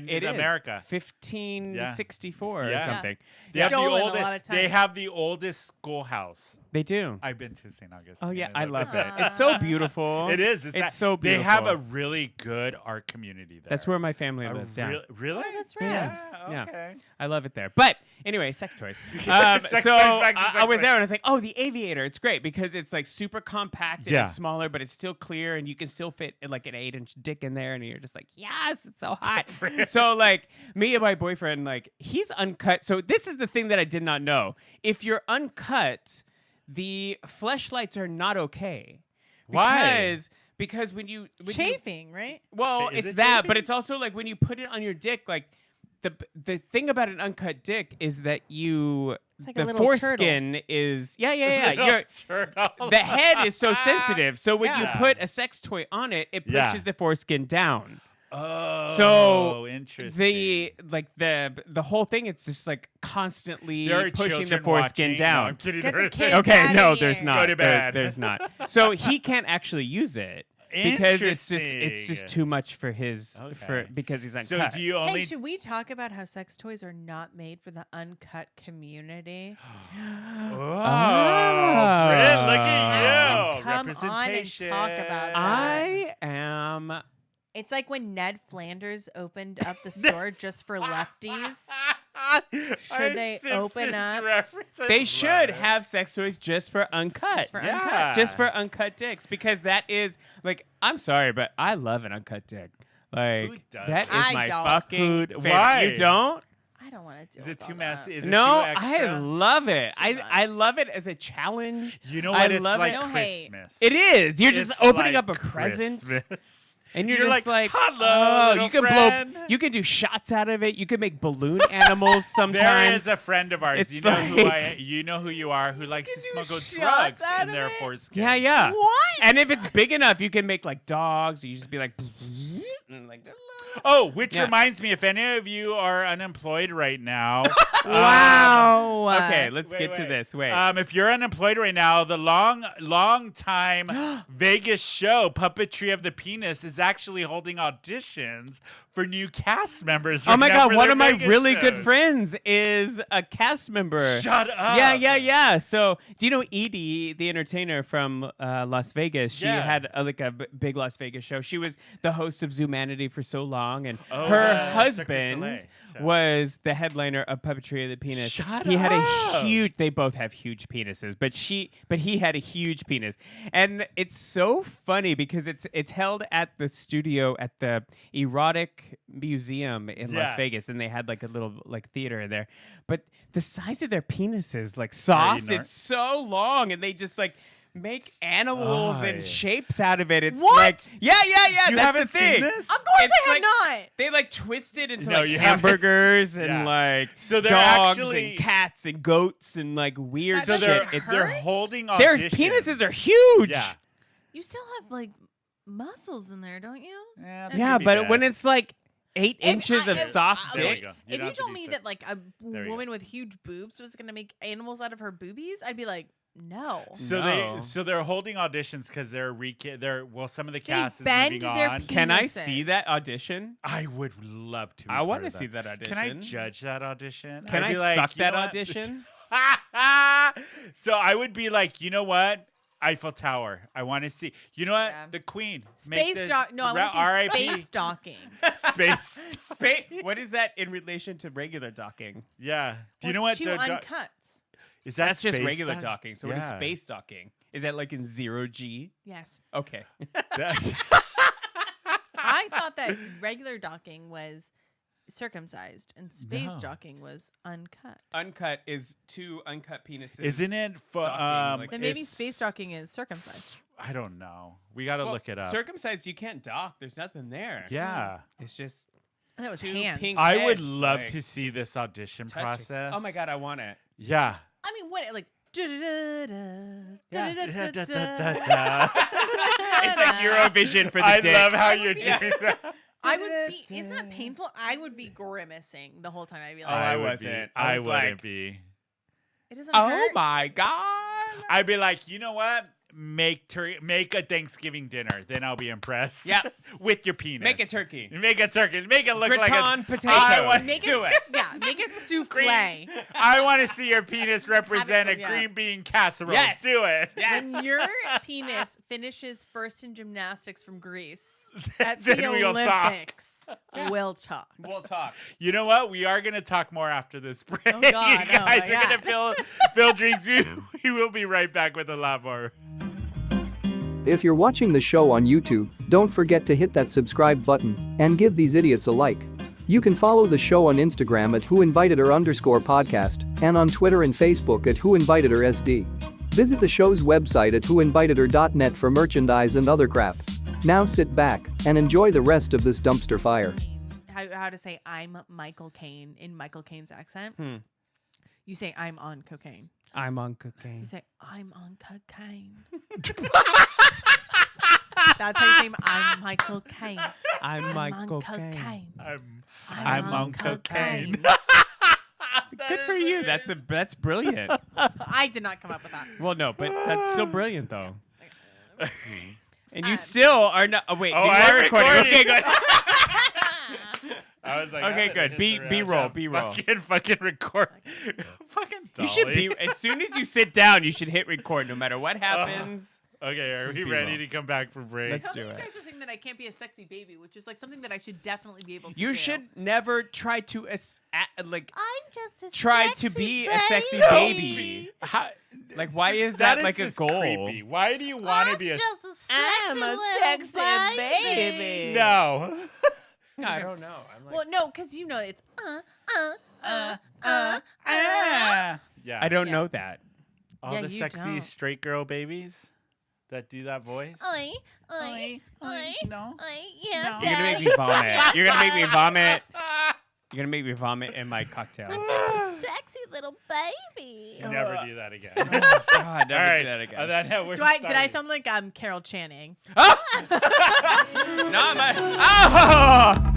it is America. 1564 or Yeah. something. They have, the Stolen a oldest, lot of they times. have the oldest schoolhouse. They do. I've been to St. Augustine. Oh yeah, and I looked love at it. It's so beautiful. It is. It's so They beautiful. have a really good art community there. That's where my family A lives. Yeah. Really? Oh, that's Yeah. right. Yeah. Okay. I love it there. But anyway, sex toys. Sex So toys, back to I sex was there toys. and I was like, oh, the aviator. It's great because it's like super compact and Yeah. it's smaller, but it's still clear and you can still fit like an 8-inch dick in there. And you're just like, yes, it's so hot. So like me and my boyfriend, like he's uncut. So this is the thing that I did not know. If you're uncut, the fleshlights are not okay. Why? Because when you Chafing, right? well, Is it's it that, chafing? but it's also like when you put it on your dick, like the thing about an uncut dick is that It's like a the little foreskin is yeah. Turtle. The head is so sensitive, so when you Yeah. put a sex toy on it, it pushes Yeah. the foreskin down. Oh, So interesting. The whole thing, it's just like constantly There are pushing the children foreskin watching. No, down. I'm kidding. Get There the is- kids Okay, outta no, here. there's not. Go to bed. There's not. So he can't actually use it because it's just Interesting. too much for his Okay. because he's So uncut. do you only? Hey, should we talk about how sex toys are not made for the uncut community? Oh, Ah. Brynne, look at you. Come on and Representation. talk about that. I am. It's like when Ned Flanders opened up the store just for lefties. Should they open up? They should have sex toys just for uncut. Just for Yeah. uncut. Just for uncut dicks because that is like I'm sorry, but I love an uncut dick. Like Who does? that is I my don't. fucking Who- favorite. why? You don't? I don't want to do Is it too messy? Is it No, too I extra? love it. Too I much. love it as a challenge. You know I what? It's love like it. No hate. Christmas. It is. You're just It's opening like up a present. Christmas. And you're, You're just like, like, "Hello, oh, little you can friend." blow, you can do shots out of it. You can make balloon animals sometimes. There is a friend of ours. It's You know like- you know who you are, who likes to can do smuggle shots drugs out in of their it? foreskin. yeah, yeah. What? And if it's big enough, you can make like dogs. Or you just be like, and like Oh, which Yeah. reminds me, if any of you are unemployed right now, Wow. okay, let's wait, get to wait. this. Wait. If you're unemployed right now, the long time Vegas show Puppetry of the Penis is actually holding auditions for new cast members. Oh right my now God! for One their of my Vegas really good shows. friends is a cast member. Shut up. Yeah. So, do you know Edie, the entertainer from Las Vegas? She Yeah. had a big Las Vegas show. She was the host of Zoomanity for so long, and Oh, her the Cirque du husband Soleil show. was the headliner of Puppetry of the Penis. Shut he had a up. huge. They both have huge penises, but he had a huge penis, and it's so funny because it's held at the studio at the Erotic Museum in Las Yes. Vegas, and they had like a little like theater in there. But the size of their penises, like soft, nar- it's so long, and they just like make animals Aye. and shapes out of it. It's What? like yeah. You that's haven't the thing. seen this? Of course It's I have like- not. They like twist it into No, like you haven't. hamburgers and Yeah. like So they're dogs actually- and cats and goats and like weird That So shit. doesn't It's they're hurt? holding their auditions. penises are huge. Yeah. You still have like muscles in there, don't you? Yeah, that Yeah, could be but bad. when it's like 8 If inches I- of if- soft There you dick, go. You If don't you have to told do me so- that like a There you go. woman with huge boobs was gonna make animals out of her boobies, I'd be like, no. So they're holding auditions because some of the cast is bend moving their on. can I see penises. that audition? I would love to. be I part want to of see that audition. Can I judge that audition? Can I'd I be like, suck "You that know what?" audition? So I would be like, you know what? Eiffel Tower. I want to see. You know what? Yeah. The Queen. Space dock. No, I want to see R.I.P. space docking. Space. What is that in relation to regular docking? Yeah. Do you know What's what? two the do- uncuts? Is that That's just space regular dock? docking. So what is Yeah. space docking? Is that like in 0G? Yes. Okay. That- I thought that regular docking was circumcised and space No. docking was uncut. Uncut is two uncut penises. Isn't it? Docking, like- Then maybe it's- space docking is circumcised. I don't know. We got to Well, look it up. Circumcised, you can't dock. There's nothing there. Yeah. It's just That was two hands. pink I would heads, love like, to see this audition touching. process. Oh my God, I want it. Yeah. I mean, what like? Yeah. It's It's like Eurovision for the I dick. love how you're be- doing that. I would be. Isn't that painful? I would be grimacing the whole time. I'd be like, I would wasn't. Be. I I was wouldn't like- be. it doesn't Oh hurt. my God. I'd be like, you know what? Make a Thanksgiving dinner. Then I'll be impressed. Yeah. With your penis. Make a turkey. Make a turkey. Make it look like Gratin a potatoes. I want Make do it. Yeah, make a souffle. I want to see your penis represent a yeah. green bean casserole. Yes. Do it. Yes. When your penis finishes first in gymnastics from Greece at Then the we'll talk. Olympics, we'll talk. We'll talk. You know what? We are going to talk more after this break. Oh, God, you oh, guys my are going to fill drinks. We will be right back with a lot more. If you're watching the show on YouTube, don't forget to hit that subscribe button and give these idiots a like. You can follow the show on Instagram at whoinvitedher_podcast and on Twitter and Facebook at whoinvitedhersd. Visit the show's website at whoinvitedher.net for merchandise and other crap. Now sit back and enjoy the rest of this dumpster fire. How to say I'm Michael Caine in Michael Caine's accent? You say I'm on cocaine. I'm on You cocaine. say I'm on cocaine. That's how you say I'm Michael Caine. I'm I'm on Michael cocaine. Caine. I'm on cocaine. Good for you. That's brilliant. I did not come up with that. Well, no, but that's still brilliant though. And you still are not. Oh wait, Oh, you I'm are recording. recording. Okay, good. I was like, Okay, I good. hit B- the B-roll, rest. B-roll. Fucking record. Fucking You should Dolly. be as soon as you sit down. You should hit record, no matter what happens. Okay, are Just we B-roll. ready to come back from break? Let's Some do of you it. guys are saying that I can't be a sexy baby, which is like something that I should definitely be able to do. You should never try to like I'm just a try sexy to be a sexy baby. baby. How, Like, why is that that is like a just goal? creepy. Why do you want to be a? I'm a sexy baby. No. I don't know. I'm like, Well, no, because it's Yeah. I don't Yeah. know that. All Yeah, the you sexy don't. straight girl babies that do that voice. Oi, oi, oi, No. oi, yeah, No. You're gonna make me vomit. You're gonna make me vomit. You're gonna make me vomit in my cocktail. This is sexy little baby. Never do that again. God, All never right. do that again. We're Did I starting. sound like Carol Channing? No, my. Oh!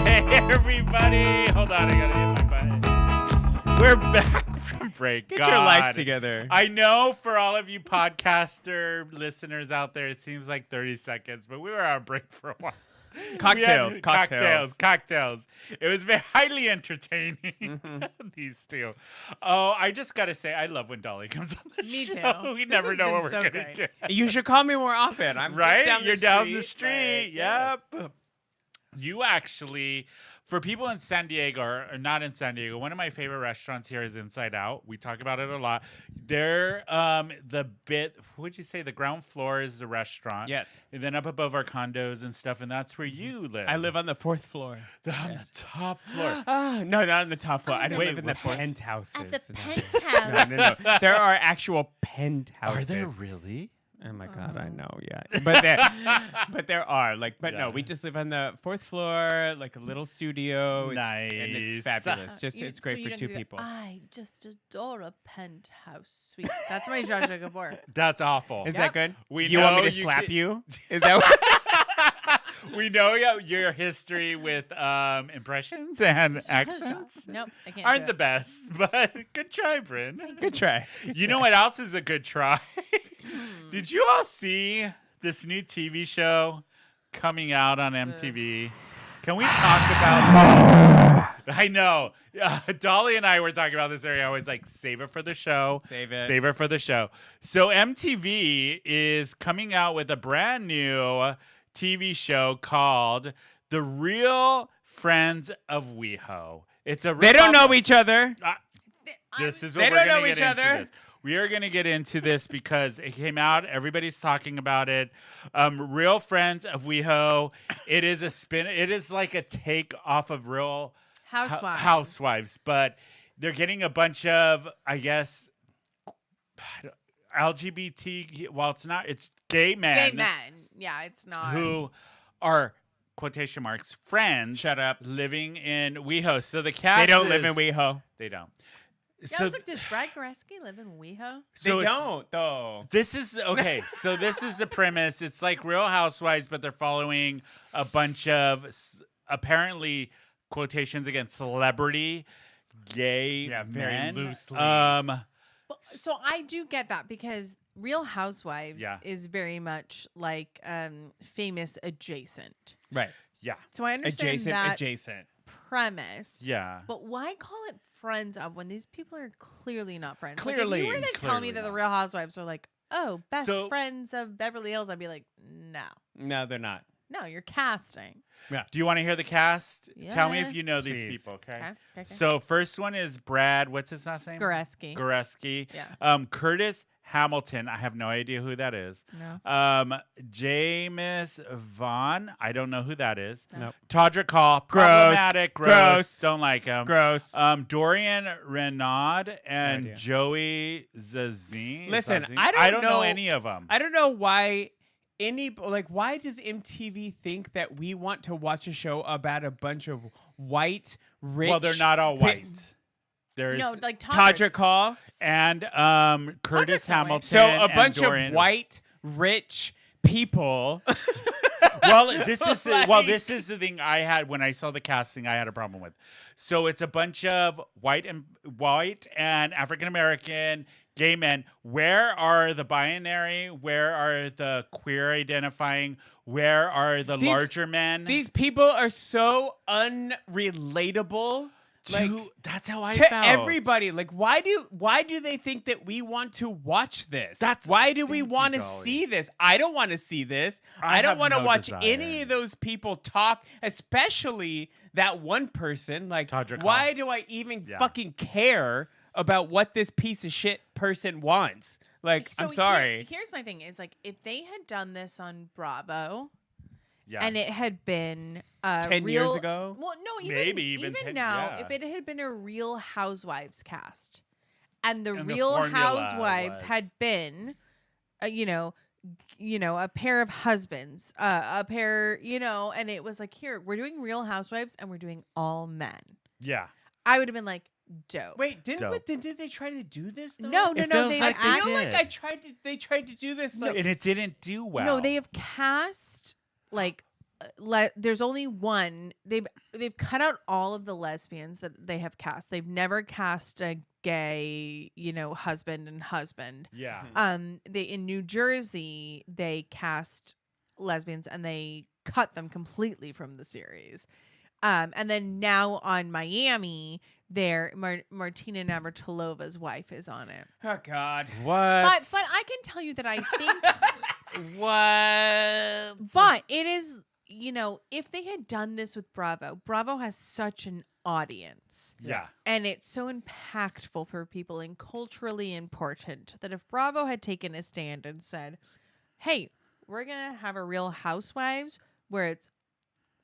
Hey, everybody. Hold on. I got to hit my button. We're back from break. Get God. your life together. I know for all of you podcaster listeners out there, it seems like 30 seconds, but we were on break for a while. Cocktails, We had cocktails. cocktails. It was very highly entertaining. Mm-hmm. These two. Oh, I just gotta say, I love when Dolly comes on the Me show. too. We This never has know been what we're so gonna great. get. You should call me more often. I'm Right? Just You're down the street. street. Like, Yep. You actually, for people in San Diego or not in San Diego, one of my favorite restaurants here is Inside Out. We talk about it a lot. They're what'd you say? The ground floor is the restaurant. Yes. And then up above our condos and stuff, and that's where you live. I live on the 4th floor. on the top floor. Ah, no, not on the top floor. I don't Wait, live in the what floor? penthouses. At the No. penthouse. No. There are actual Are penthouses. there really? Oh my god, I know, yeah. But there are Yeah. no, we just live on the 4th floor, like a little studio. And Nice. it's fabulous. It's So great you for don't 2 get to go, people. I just adore a penthouse suite. That's my Zsa Zsa Gabor. That's awful. Is Yep. that good? We you want me know to you slap can- you? Is that what? We know your history with impressions and accents. Nope, I can't. Aren't do the it. best, but good try, Brynne. Good try. You know what else is a good try? Did you all see this new TV show coming out on MTV? Can we talk about this? I know. Dolly and I were talking about this area. I was like, save it for the show. Save it. Save it for the show. So MTV is coming out with a brand new TV show called The Real Friends of WeHo. It's a They don't know each other. This is what They we're don't gonna know get each into other. this. We are going to get into this because it came out. Everybody's talking about it. Real Friends of WeHo. It is a spin. It is like a take off of Real Housewives, but they're getting a bunch of, I guess, LGBT. Well, it's not. It's gay men. Gay men. Yeah, it's not. Who are quotation marks friends. Shut up. Living in WeHo. So the cast. They don't live in is- WeHo. They don't. Yeah, I was like, does Brad Goreski live in WeHo? So They it's- don't, though. This is okay. So this is the premise. It's like Real Housewives, but they're following a bunch of apparently quotations against celebrity gay Yeah, very men. loosely. So I do get that because Real Housewives Yeah. is very much like famous adjacent. Right. Yeah, So I understand that Adjacent. premise. yeah. But why call it friends of when these people are clearly not friends? Clearly. like if you were to tell me Clearly that the not. Real Housewives are like, oh, best So- friends of Beverly Hills, I'd be like, no, No, they're not. no, you're casting. Do you want to hear the cast? Tell me Yeah. if you know these Please. people. Okay. Okay. So first one is Brad. What's his last name? Goreski. Goreski. Yeah. Curtis Hamilton. I have no idea who that is. No. James Vaughn. I don't know who that is. Nope. Todrick Hall. Gross. Problematic. Gross. Don't like him. Gross. Dorian Renaud and idea. Joey Zazine. Listen, Zazine? I don't know know- any of them. I don't know why why does MTV think that we want to watch a show about a bunch of white, rich Well, they're not all pi- white. There's No, like Todrick Hall. and Curtis Todrick's not white. Hamilton. So a and bunch Dorian. of white, rich people. Well, this is Like- this is the thing I had when I saw the casting. I had a problem with. So it's a bunch of white and African American gay men. Where are the binary? Where are the queer identifying? Where are the These- larger men? These people are so unrelatable. That's how I To felt. everybody, like why do they think that we want to watch this? That's- why do we thank you, want to Dolly. see this? I don't want to see this. I I don't have want to no watch desire. any of those people talk, especially that one person. Like, Todrick why Hall. do I even Yeah. fucking care about what this piece of shit person wants? Like, So I'm sorry. Here's my thing: is like if they had done this on Bravo, Yeah. and it had been 10 real, years ago? Well, no, Maybe even 10, now, yeah. if it had been a Real Housewives cast, and the And the Real formula Housewives was- had been, a pair of husbands, a pair, and it was like, here, we're doing Real Housewives, and we're doing all men. Yeah. I would have been like, dope. Wait, Dope. did they try to do this though? No, It no, feels they like have they I feel did. like they tried to do this. Like, And it didn't do well. No, they have cast like there's only one. They've cut out all of the lesbians that they have cast. They've never cast a gay, husband and husband. Yeah. They in New Jersey they cast lesbians and they cut them completely from the series. And then now on Miami, Martina Navratilova's wife is on it. oh God. What? But I can tell you that I think What? But it is, if they had done this with Bravo has such an audience Yeah. and it's so impactful for people and culturally important that if Bravo had taken a stand and said, hey, we're going to have a Real Housewives where it's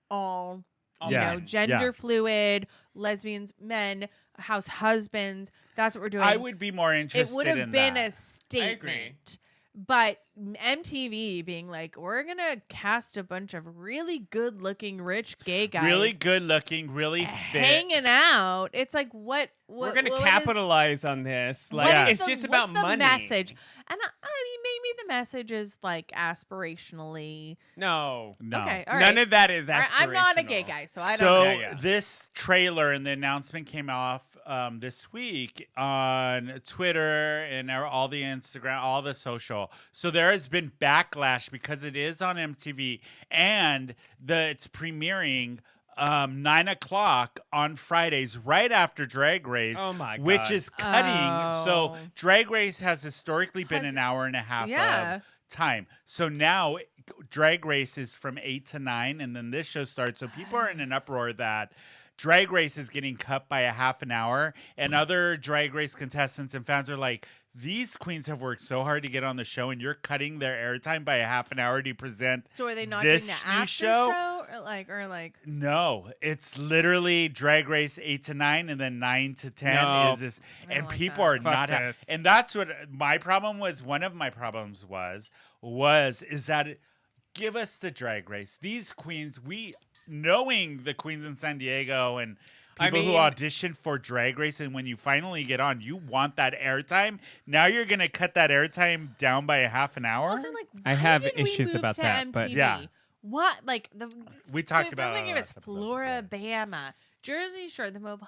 all, Yeah. gender Yeah. fluid, lesbians, men, house husbands. That's what we're doing. I would be more interested It would in have been that. a statement. But MTV being like, we're going to cast a bunch of really good looking rich gay guys Really good looking, really fit. hanging out. It's like, what We're gonna what is- capitalize on this. what Like, Yeah. is it's the- just about what's the money. message. And I mean, maybe the message is like aspirationally. No. Okay, all right. None of that is All right, I'm not a gay aspirational. guy, so I don't So know. Yeah. this trailer and the announcement came off this week on Twitter and all the Instagram, all the social. So there has been backlash because it is on MTV and it's premiering 9:00 on Fridays, right after Drag Race. Oh my which God. is cutting. So Oh. Drag Race has historically been Has- an hour and a half Yeah. of time. So now Drag Race is from 8 to 9, and then this show starts. So people are in an uproar that Drag Race is getting cut by a half an hour, and other Drag Race contestants and fans are like, these queens have worked so hard to get on the show, and you're cutting their airtime by a half an hour to present. So are they not this doing the new after show? show or like No, it's literally Drag Race 8 to 9, and then 9 to 10 No. is this. I don't And like people that. are Fuck not this. and that's what my problem was. One of my problems is that give us the Drag Race. These queens, knowing the queens in San Diego and I people who mean- audition for Drag Race, and when you finally get on, you want that airtime. Now you're gonna cut that airtime down by a half an hour. Also, like, I why have did we issues move about to that, but- MTV? Yeah. What, like We talked the about thing it was last episode, Florida, yeah. Bama, Jersey Shore, the most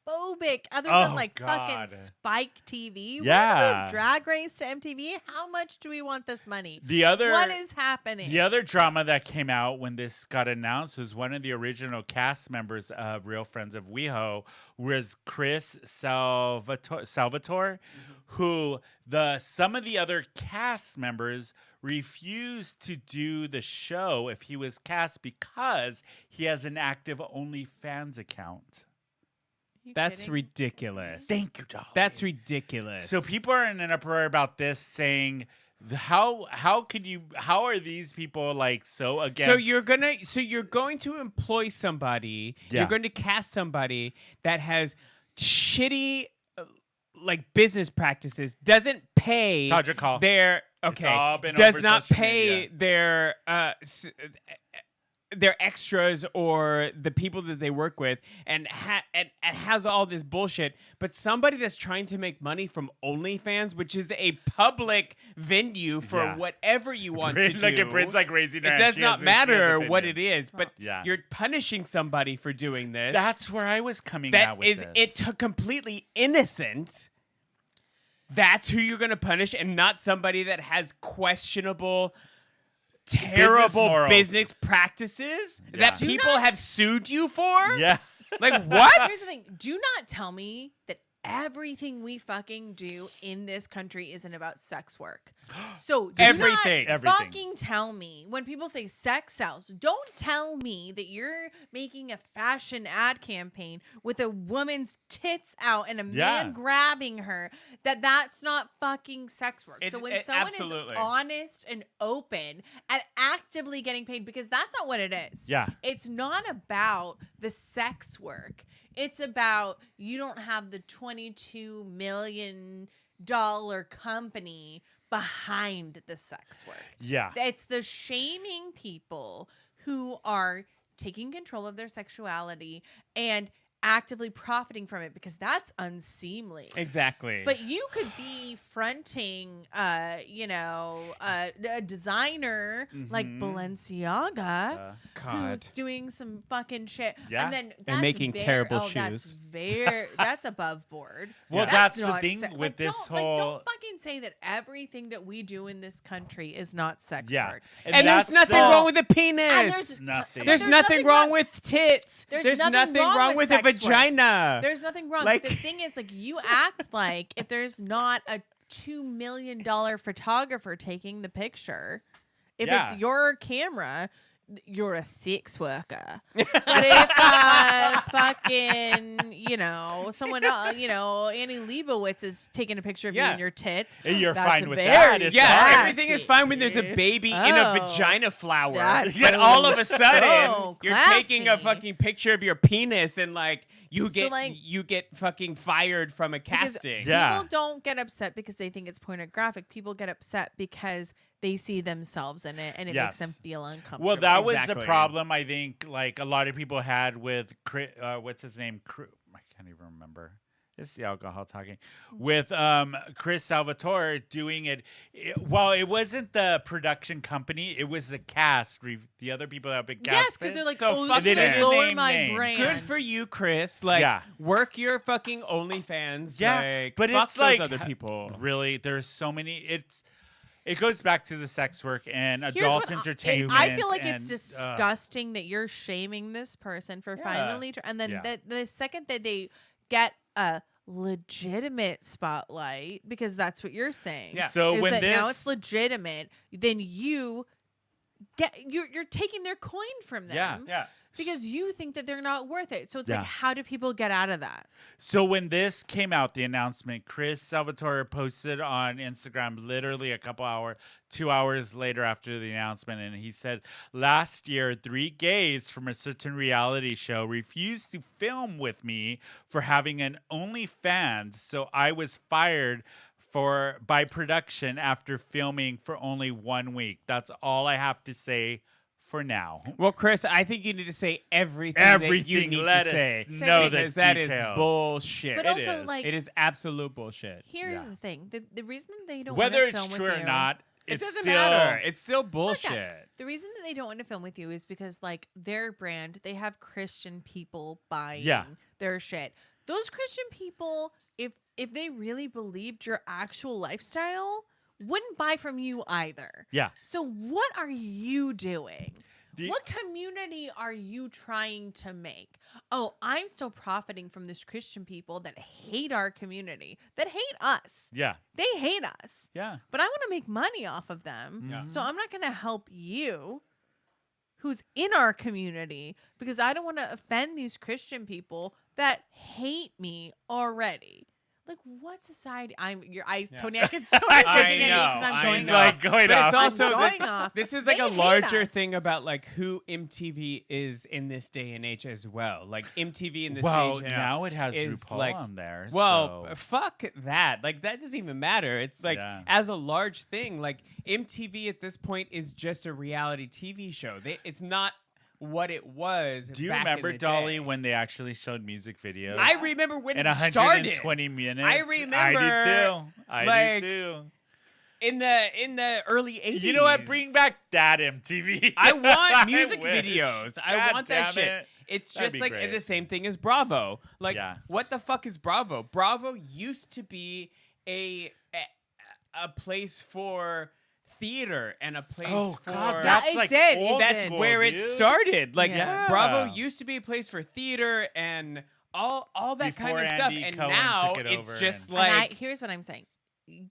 homophobic, other Oh, than like God. fucking Spike TV. Yeah. We move Drag Race to MTV. How much do we want this money? The other What is happening? The other drama that came out when this got announced was one of the original cast members of Real Friends of WeHo was Chris Salvatore, who some of the other cast members refused to do the show if he was cast because he has an active OnlyFans account. You That's kidding? ridiculous. Thank you, Dolly. That's ridiculous. So people are in an uproar about this, saying how are these people like so against? So you're going to employ somebody. Yeah. You're going to cast somebody that has shitty like business practices, doesn't pay Todrick Hall. their It's all been does over not social pay media. their extras or the people that they work with, and has all this bullshit. But somebody that's trying to make money from OnlyFans, which is a public venue for Yeah. whatever you want to do. Like it Bryn's like raising her It hand. does She not has matter what it opinions. is, but Yeah. you're punishing somebody for doing this. That's where I was coming That at with is this. completely innocent. That's who you're going to punish, and not somebody that has questionable, terrible morals. business practices Yeah. that Do people have sued you for. Yeah. Like what? Here's the thing. Do not tell me that everything we fucking do in this country isn't about sex work. So do Everything. not Everything. fucking tell me when people say sex sells. Don't tell me that you're making a fashion ad campaign with a woman's tits out and a Yeah. man grabbing her. That's not fucking sex work. So when someone absolutely. is honest and open and actively getting paid, because that's not what it is. Yeah. It's not about the sex work. It's about you don't have the $22 million company behind the sex work. Yeah. It's the shaming people who are taking control of their sexuality and actively profiting from it, because that's unseemly. Exactly. But you could be fronting, a designer like Mhm. Balenciaga, God. who's doing some fucking shit, Yeah. and then And that's making terrible shoes. That's above board. Well, Yeah. that's the not thing se- with this don't whole. fucking say that everything that we do in this country is not sex Yeah. work. And there's that's nothing the- wrong with a And penis. Nothing. There's nothing wrong with tits. There's nothing nothing wrong wrong with with a sex work. vagina. There's nothing wrong. Like- The thing is, like, you act like if there's not a $2 million photographer taking the picture, if Yeah. it's your camera, you're a sex worker. But if someone else, Annie Leibovitz is taking a picture of you Yeah. and your tits, You're that's fine with very that. It's Yeah, fine. everything is fine when there's a baby in a Oh. vagina flower. That's But all of a so sudden, you're taking a classy. fucking picture of your penis and like you So, get like- you get fucking fired from a Because casting. Yeah. People don't get upset because they think it's pornographic. People get upset because they see themselves in it and it Yes. makes them feel uncomfortable. Well, that was the Exactly. problem I think like a lot of people had with what's his name? I can't even remember. It's the alcohol talking. With Chris Salvatore doing it. Well, it wasn't the production company. It was the cast. The other people that have been cast. Yes, because they're like, So oh, fuck this them. is lower Name my names. brand. Good for you, Chris. Like, Yeah. work your fucking OnlyFans. Yeah, like, but fuck it's those like other people. Really, there's so many. It goes back to the sex work and Here's adult what entertainment. I feel like and, it's disgusting that you're shaming this person for Yeah. finally, and then Yeah. the second that they get a legitimate spotlight, because that's what you're saying. Yeah. So is when that this now it's legitimate, then you're taking their coin from them. Yeah. Because you think that they're not worth it. So it's Yeah. like, how do people get out of that? So when this came out, the announcement, Chris Salvatore posted on Instagram literally 2 hours later after the announcement, and he said, last year, 3 gays from a certain reality show refused to film with me for having an OnlyFans, so I was fired by production after filming for only 1 week. That's all I have to say for now. Well, Chris, I think you need to say everything that you Everything, need let to us say. know the Because that is details. bullshit. But It also, is. like, It is absolute bullshit. here's Yeah. the thing: the reason that they don't Whether wanna it's film true with or you, not, It it's doesn't still, matter. It's still Fuck bullshit. that. The reason that they don't want to film with you is because, like, their brand, they have Christian people buying their shit. Those Christian people, if they really believed your actual lifestyle, wouldn't buy from you either. Yeah. So what are you doing? The- What community are you trying to make? Oh, I'm still profiting from this Christian people that hate our community, that hate us. Yeah. They hate us. Yeah. But I want to make money off of them. Yeah. So I'm not going to help you who's in our community because I don't want to offend these Christian people that hate me already. Like, what society? Your eyes, Yeah. Tony. I can. I know. I'm I going know. off. Like going But off. it's also I'm going off. this is like They a hate larger us. thing about like who MTV is in this day and age as well. Like MTV in this Well, day now it has is RuPaul like- on there. Well, so. fuck that. Like that doesn't even matter. It's like Yeah. as a large thing, like MTV at this point is just a reality TV show. It's not what it was. Do you back in remember the Dolly day. when they actually showed music videos? I remember when in it started 120 minutes. I I remember, do too. I like, do too. in the early 80s. You know what? Bring back that MTV. I want music wish. videos. I God want that damn shit. it. It's That'd just be like great. the same thing as Bravo. Like, Yeah. what the fuck is Bravo? Bravo used to be a place for theater and a place Oh for God, Yeah, that's it like did, it old that's school, where it dude. started. Like Yeah. Bravo used to be a place for theater and all that kind Before of stuff. Andy And Cohen now took it it's over just and- like Here's what I'm saying.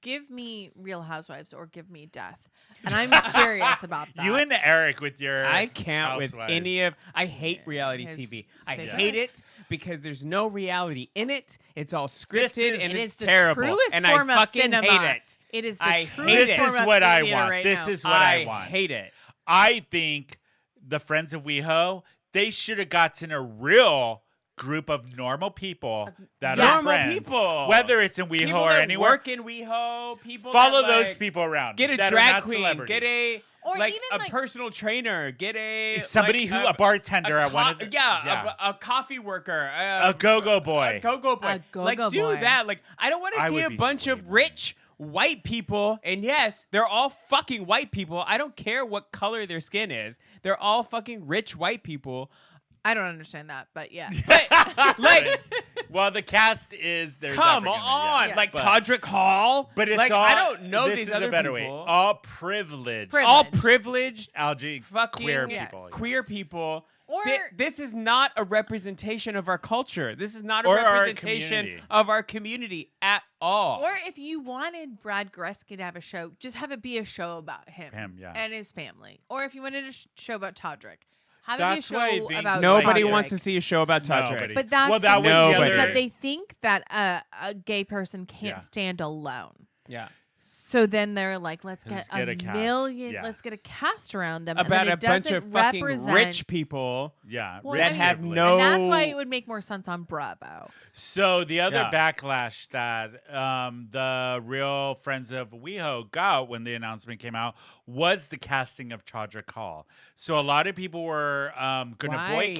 give me Real Housewives or give me death. And I'm serious about that. You and Eric with your I can't with housewives. any of. I hate Yeah, reality his TV. I say hate that. it because there's no reality in it. It's all scripted is- and It it's is the terrible. truest And form I of fucking cinema. hate it. It is the I truest hate This it. form is of what I theater want. right This now. is what I want. hate it. I think the Friends of WeHo, they should have gotten a real group of normal people that are Normal friends. people. Whether it's in WeHo People or that anywhere. work in WeHo, people Follow that, those like, people around. Get a that are drag not queen. celebrities. Get a Or like even, a like- personal trainer. Get a Somebody like, who a bartender at one of the, a coffee worker. a go-go boy. A go-go boy. A go-go like do boy. that. Like I don't want to I see would a be bunch way of more. rich white people. And yes, they're all fucking white people. I don't care what color their skin is. They're all fucking rich white people. I don't understand that, but yeah. But like, Well, the cast is there's come African, on, yeah. like But- Todrick Hall. But it's like all, I don't know this these is other a better people. way. All privileged, All Privileged. privileged, algae, fucking queer yes. people. queer people. Or- This is not a representation of our culture. This is not a Or our representation community. of our community at all. Or if you wanted Brad Goreski to have a show, just have it be a show about him, Yeah. and his family. Or if you wanted a show about Todrick, have That's it why I be a show think, about Nobody Todrick. wants to see a show about Todrick. Nobody. But that's Well, the that thing, was the is other- that they think that a gay person can't Yeah. stand alone. Yeah. So then they're like, let's get Let's get a a cast. million, Yeah. let's get a cast around them. About and then a it bunch of doesn't fucking represent, rich people. Yeah, Well, rich that have privilege. no- And that's why it would make more sense on Bravo. So the other Yeah. backlash that the real Friends of WeHo got when the announcement came out was the casting of Todrick Hall. So a lot of people were going to Why?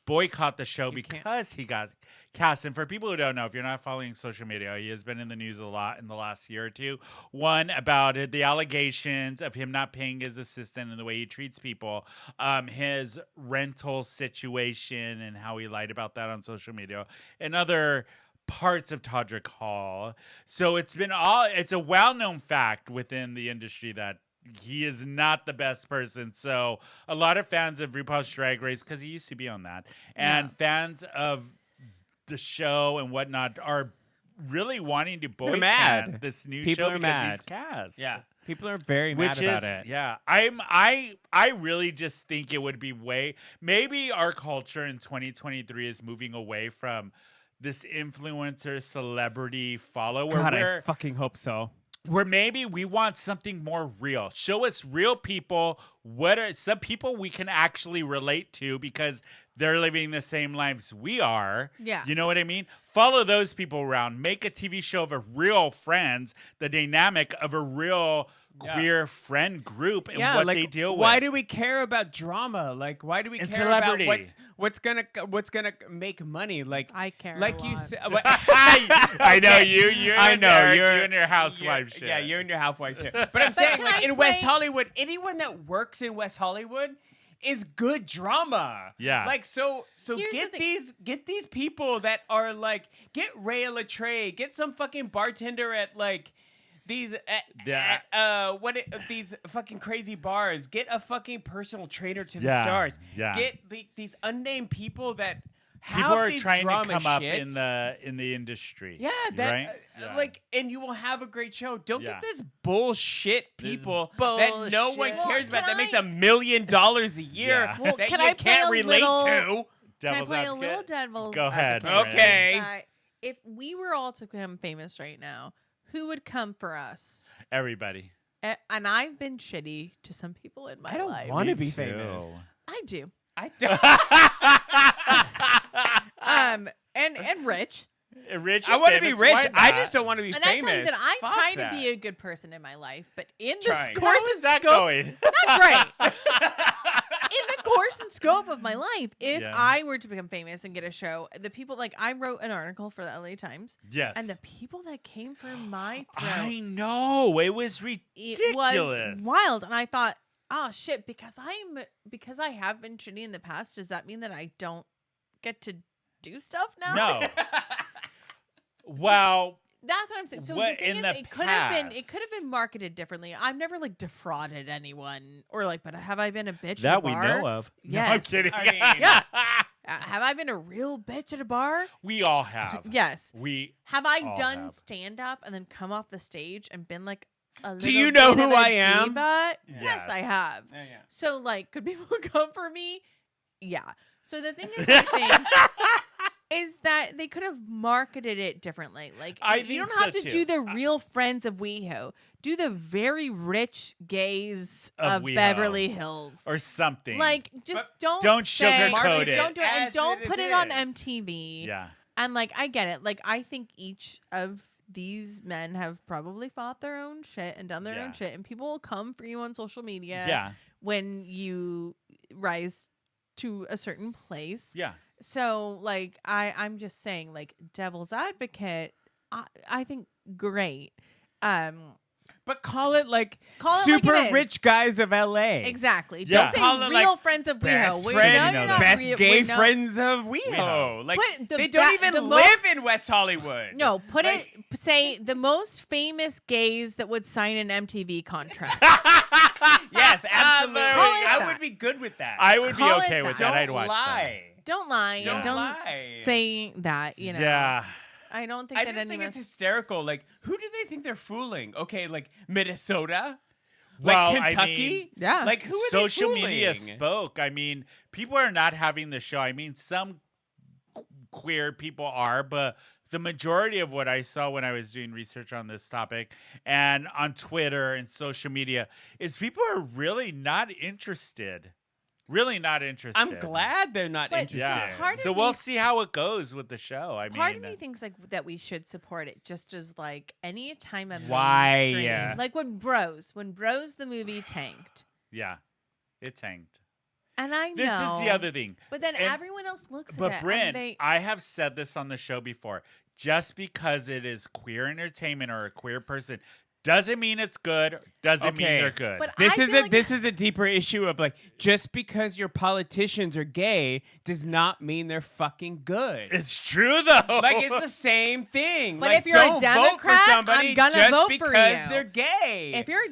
boycott the show You can't- because he got cast. And for people who don't know, if you're not following social media, he has been in the news a lot in the last year or two. One, about the allegations of him not paying his assistant and the way he treats people, his rental situation and how he lied about that on social media, and other parts of Todrick Hall. So it's a well-known fact within the industry that he is not the best person. So a lot of fans of RuPaul's Drag Race, because he used to be on that, and fans of the show and whatnot are really wanting to boycott mad. this new People show are because mad. he's cast. Yeah. People are very Which mad about is, it. yeah, I really just think it would be maybe our culture in 2023 is moving away from this influencer celebrity follower God, I where fucking hope so. maybe we want something more real. Show us real people. What are some people we can actually relate to because they're living the same lives we are. Yeah. You know what I mean? Follow those people around. Make a TV show of a real friends, the dynamic of a real queer friend group and what like, they deal with. why do we care about drama? Like, why do we And care celebrity. about what's gonna make money? Like, I care like a you lot. said. I know you I and know Eric, you're you and your housewife shit. Yeah, you and your housewife shit. But I'm saying, can like, I in West play- Hollywood, anyone that works in West Hollywood is good drama. Yeah. Like, so Here's get the thing. get these people that are like, get Rhea Latre, get some fucking bartender at like these these fucking crazy bars. Get a fucking personal trainer to the Yeah, stars. yeah. Get these unnamed people that have People are these trying to drama come up shit. in the industry. Yeah, that right? Yeah. like, and you will have a great show. Don't Yeah. get this bullshit This people that no one bullshit. cares about. Well, that makes can $1 million a year Yeah. Well, that can you I play can't a relate little- to. Can I Devil's play a advocate? little devil's Go ahead. advocate? Brynne. Okay. If we were all to become famous right now, who would come for us? Everybody. And I've been shitty to some people in my I don't life. want to Me be too. famous. I do. I don't. And rich. Rich. I and want to be famous, rich. why I not? just don't want to be And famous. I tell you that I Fuck try that. to be a good person in my life, but in the Trying. course How is and that scope, going? not great. In the course and scope of my life, if Yeah. I were to become famous and get a show, the people like I wrote an article for the LA Times, Yes. and the people that came for my throat, I know. It was ridiculous. it was wild. And I thought, oh shit, because I have been shitty in the past, does that mean that I don't get to do stuff now? No. Well, That's what I'm saying. So What the thing in is, the it could have past? been marketed differently. I've never like defrauded anyone or like, but have I been a bitch? that at a we bar? know of. Yes. No, I'm kidding. I mean, Yeah. Have I been a real bitch at a bar? We all have. Yes. We Have I all done have. stand up and then come off the stage and been like a little Do you know bit who of a I am? diva? Yes. Yes, I have. Yeah. So, like, could people come for me? Yeah. So the thing is, I think, is that they could have marketed it differently. Like, I you think don't have so, to too. do the real Friends of WeHo. Do the very rich gays Of of WeHo. Beverly Hills. or something. Like, just don't don't say, sugarcoat it. Don't do it, and as don't it put it on is. MTV. yeah. And like, I get it. Like, I think each of these men have probably fought their own shit and done their Yeah. own shit, and people will come for you on social media Yeah. when you rise to a certain place. Yeah. So, like, I'm just saying, like, devil's advocate, I think great. But call it like Call it like super it is. rich guys of LA. Exactly. Yeah. Don't say Call it, real like, Friends of WeHo. Best, We friend, know you're not best real- gay we know- friends of WeHo. WeHo. Like Put the they don't ba- even the live most- in West Hollywood. No, put Like- it. Say the most famous gays that would sign an MTV contract. Yes, absolutely. Call it I that. would be good with that. I would be Call it okay with that. that. I'd Don't watch lie. Don't lie. Don't and don't lie. say that. You know. Yeah. I don't think I that just think anyone's. it's hysterical. Like, who do they think they're fooling? Okay, like Minnesota, Well, like I Kentucky. mean, Yeah. Like who are Social they fooling? media spoke. I mean, people are not having the show. I mean, some queer people are, but the majority of what I saw when I was doing research on this topic and on Twitter and social media is people are really not interested. Really not interested. I'm glad they're not But interested. Yeah. Part of So me- we'll see how it goes with the show. I mean, Part of me thinks like that we should support it just as like any time a Why? mainstream- like when Bros the movie tanked, yeah, it tanked. and I know This is the other thing. but then And- everyone else looks But at it. Brynn, and they, I have said this on the show before. Just because it is queer entertainment or a queer person doesn't mean it's good. Doesn't mean Okay. they're good. But This I is feel a like this is a deeper issue of like just because your politicians are gay does not mean they're fucking good. it's true though. Like it's the same thing. But like, if you're a don't vote Democrat, for somebody I'm gonna just vote for because you. they're gay. if you're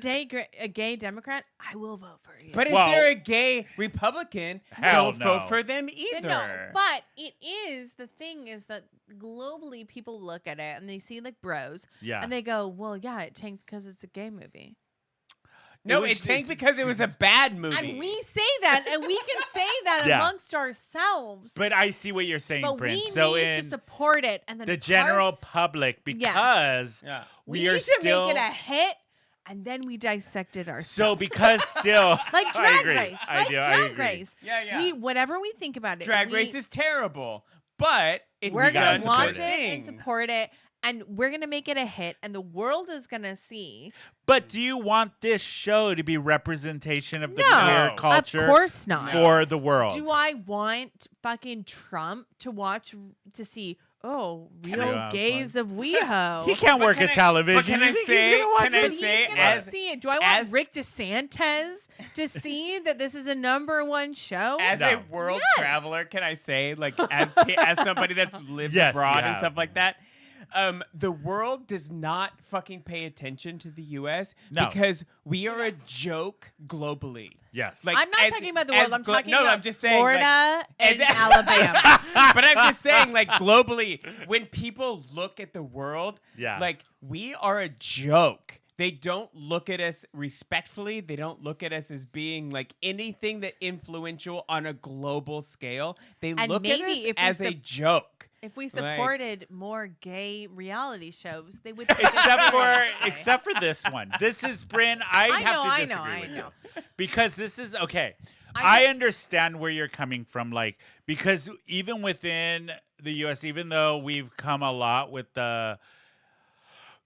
a gay Democrat, I will vote for you. but if Well- they're a gay Republican, Hell don't no. vote for them Then either. no, but it is the thing is that globally people look at it and they see like Bros yeah. and they go, well, yeah, it tanked because it's a gay movie. No, It it was- tanked it's- because it was a bad movie. And we say that, and we can say that Yeah. amongst ourselves. But I see what you're saying, But Brynn. we So need to in support it, and then the general parse- public, because yeah. we we are need to still make it a hit, and then we dissect it ourselves. so because still like I Drag agree. Race, I like do. I Drag agree. Race. Yeah. We whatever we think about it, Drag we, Race is terrible, but it's we're gotta gonna done watch support it it. and support it, and we're gonna make it a hit, and the world is gonna see. But do you want this show to be representation of the No, queer culture of course not. for the world? Do I want fucking Trump to watch to see? Oh, Can real I- gays of WeHo. He can't But work can at I- television. but can You I think say- he's gonna watch can I it? But he's say gonna as- see it. Do I want as- Rick DeSantis to see that this is a #1 show? As No. a world Yes. traveler, can I say, like, as somebody that's lived Yes, abroad you and have. stuff like that, the world does not fucking pay attention to the U.S. No. because we are a joke globally. Yes. Like, I'm not as- talking about the as world. I'm glo- talking no, about I'm just saying, like, Florida and as- Alabama. But I'm just saying, like, globally, when people look at the world, Yeah. like, we are a joke. They don't look at us respectfully. They don't look at us as being like anything that influential on a global scale. They And look at maybe us if we as a joke. If we Like- supported more gay reality shows, they would. take us seriously. except for this one. This is Brynn. I have to I disagree know. with you because this is okay. I I just- understand where you're coming from, like because even within the U.S., even though we've come a lot with the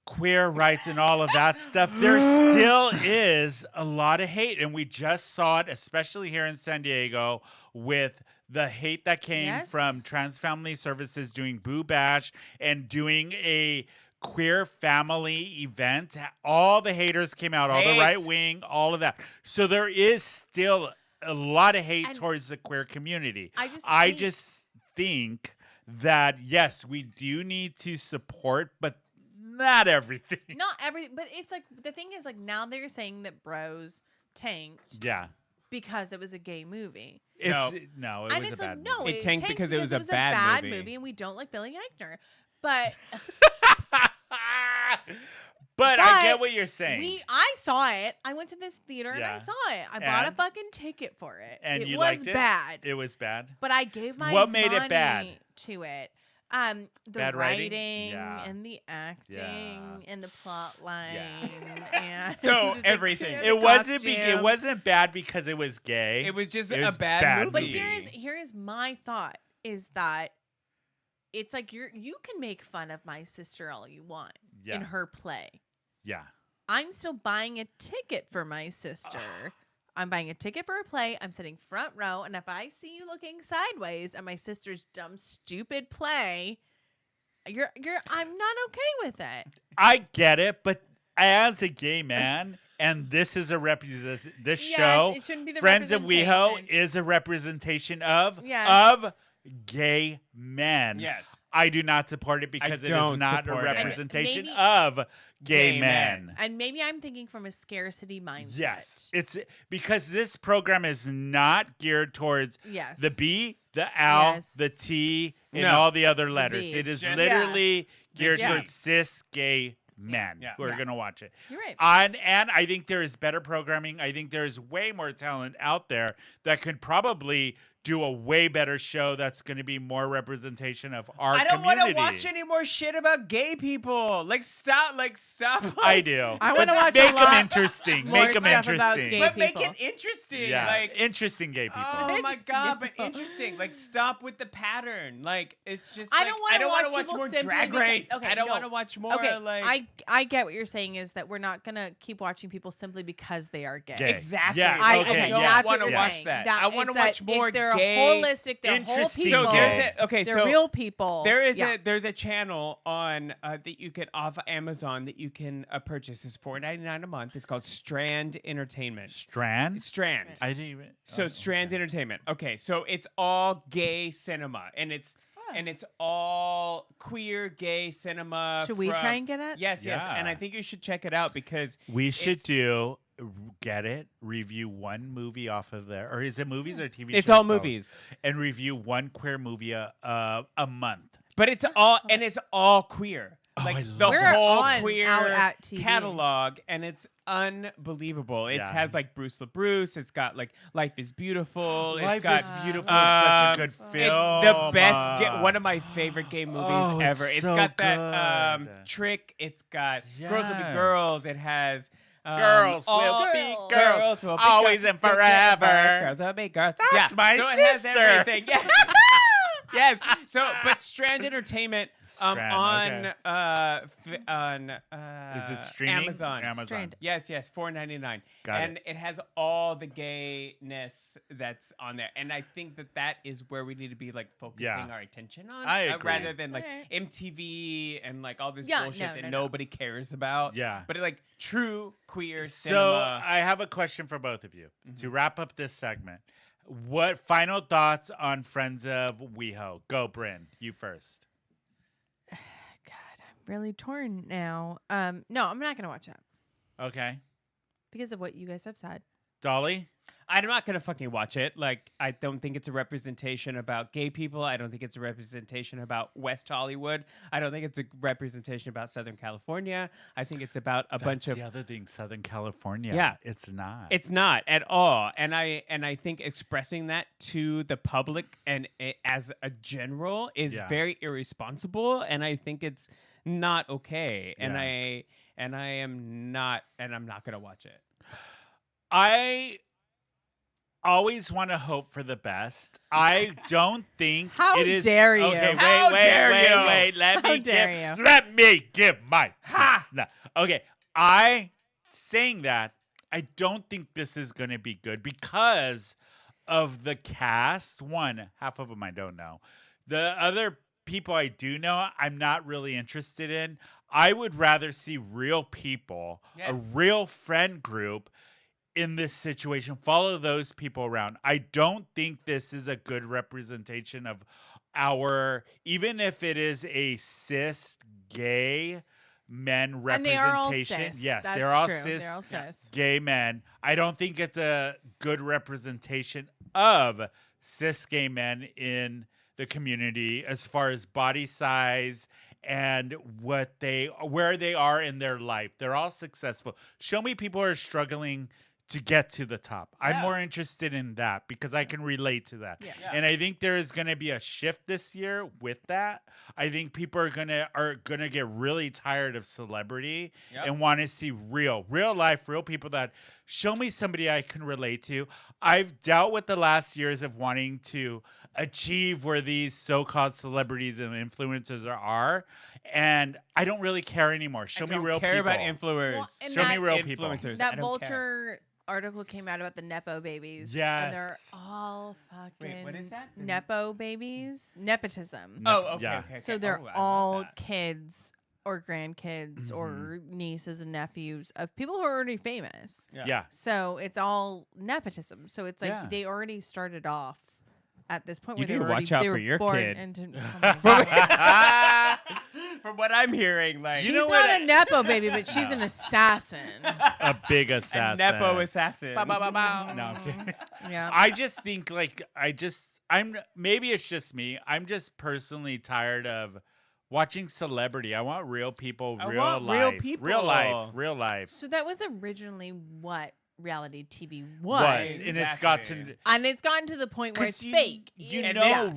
queer rights and all of that stuff, there still is a lot of hate, and we just saw it, especially here in San Diego, with the hate that came Yes. from Trans Family Services doing Boo Bash and doing a queer family event. All the haters came out, all the Hate. right wing, all of that. So there is still a lot of hate And towards the queer community. I I just think that yes, we do need to support, but not everything. Not every, but it's like the thing is like now they're saying that Bros tanked. Yeah. because it was a gay movie. It And was a it's bad like, no, movie. It tanked because it was a bad movie. and we don't like Billy Eichner. But But I get what you're saying. I saw it. I went to this theater and I Yeah. saw it. I bought a And? fucking ticket for it. And it you was liked it? bad. It was bad. But I gave my What made it money bad? to it. The Bad writing? writing Yeah. and the acting Yeah. and the plot line and So the everything. the It wasn't costumes. it wasn't bad because it was gay. It was just It a was bad, bad movie. But movie. here is my thought is that it's like you can make fun of my sister all you want Yeah. in her play. Yeah. I'm still buying a ticket for my sister. I'm buying a ticket for a play. I'm sitting front row, and if I see you looking sideways at my sister's dumb, stupid play, I'm not okay with it. I get it, but as a gay man, and this is a this show, it shouldn't be the Friends of WeHo representation. is a representation of Yes. gay men. Yes. I do not support it because it is don't not a support it. representation Maybe- of gay Gay men. men. And maybe I'm thinking from a scarcity mindset. Yes, it's because this program is not geared towards Yes. the B, the L, Yes. the T, and No. all the other letters. Bs. It is Just- literally geared Yeah. towards cis gay men Yeah. who are Yeah. going to watch it. You're right. And I think there is better programming. I think there's way more talent out there that could probably do a way better show that's going to be more representation of our I don't want community. to watch any more shit about gay people. Like stop. I do. I But wanna watch a make them lot interesting. more Make them stuff about interesting. gay But make people. it interesting. Yeah, Like interesting gay people. oh my Interesting god, but people. interesting. Like stop with the pattern. Like it's just. I like, don't wanna I don't wanna watch watch people more simply Drag because- Race. okay, I don't no. want to watch more. Okay, like I get what you're saying is that we're not gonna keep watching people simply because they are gay. Gay. exactly. Yeah, I okay, don't yeah. that's want what to you're watch saying. that. I want to it's watch more They're gay. holistic. They're whole interesting people. So gay. They're real people. There's a channel on that you can off Amazon that you can purchase. It's $4.99 a month. It's called Strand Entertainment. Strand? Strand. I didn't even. So oh, Strand okay. Entertainment. Okay, so it's all gay cinema, and it's all queer gay cinema. Should we try and get it? Yes, yes, and Yeah. I think you should check it out because We should it's- get it, review one movie off of there. Or is it movies or TV shows? it's all both? movies, And review one queer movie a month. but it's all queer. Like I the love We're whole on queer Out at TV. catalog, and it's unbelievable. It Yeah. has like Bruce LaBruce. It's got like Life is Beautiful. Life it's got is Beautiful is such a good It's film. the best. One of my favorite gay movies Oh, it's ever. It's so got that good. Trick. It's got Girls Will Be Yes. Girls. It has Girls all will be Girls. girls, will be always girls and forever. Girls will be girls. That's yeah. my so it has sister. everything. Yes. Yes. So, but Strand Entertainment Strand, on okay. on Is it streaming? Amazon. Amazon. Yes, yes, $4.99. Got and it has all the gayness that's on there, and I think that is where we need to be like focusing Yeah. our attention on, I agree. rather than like Alright. MTV and like all this Yeah, bullshit no, that no, no. nobody cares about. Yeah. but like true queer So cinema. I have a question for both of you Mm-hmm. to wrap up this segment. What final thoughts on Friends of WeHo? Go, Brynne. You first. God, I'm really torn now. No, I'm not gonna watch that Okay. because of what you guys have said. Dolly? I'm not gonna fucking watch it. Like, I don't think it's a representation about gay people. I don't think it's a representation about West Hollywood. I don't think it's a representation about Southern California. I think it's about a bunch of. the other thing, Southern California. Yeah. It's not. It's not at all, and I think expressing that to the public and as a general is Yeah. very irresponsible, and I think it's not okay. And Yeah. I'm not gonna watch it. I always want to hope for the best. I don't think How it is. dare you. Okay, How dare you. wait. Let How me dare give. you. Let me give my. No. Okay, saying that I don't think this is going to be good because of the cast. One, half of them I don't know. The other people I do know, I'm not really interested in. I would rather see real people, a Yes. real friend group in this situation, follow those people around. I don't think this is a good representation of even if it is a cis gay men And they are all representation. cis. Yes, That's they're all true. cis. They're all cis. Gay men. I don't think it's a good representation of cis gay men in the community as far as body size and where they are in their life. They're all successful. Show me people who are struggling to get to the top. I'm Yeah. more interested in that because I can relate to that. Yeah. And I think there is going to be a shift this year with that. I think people are going to get really tired of celebrity Yep. and want to see real life, real people that show me somebody I can relate to. I've dealt with the last years of wanting to achieve where these so-called celebrities and influencers are, and I don't really care anymore. Show I me don't real care people. about influencers. Well, and Show me that- real people. influencers. I That don't care. Vulture article came out about the Nepo babies. Yes. And they're all fucking what is that? The Nepo babies? Nepotism. Oh, okay, Yeah. okay. So they're Oh, I love all that. kids or grandkids or nieces and nephews of people who are already famous. Yeah. So it's all nepotism. So it's like Yeah. they already started off at this point You where they need were to already watch out they for were your born kid. into. Oh my God. From what I'm hearing, like She's You know not what? a nepo baby, but she's an assassin. A big a assassin. nepo assassin. Ba, ba, ba, ba. No, I'm kidding. Yeah. I just think I'm maybe it's just me. I'm just personally tired of watching celebrity. I want real people, I real want life. real people. Real life. So that was originally what reality TV Was. was. And it's got Exactly. to And it's gotten to the point where it's fake. You And know, this-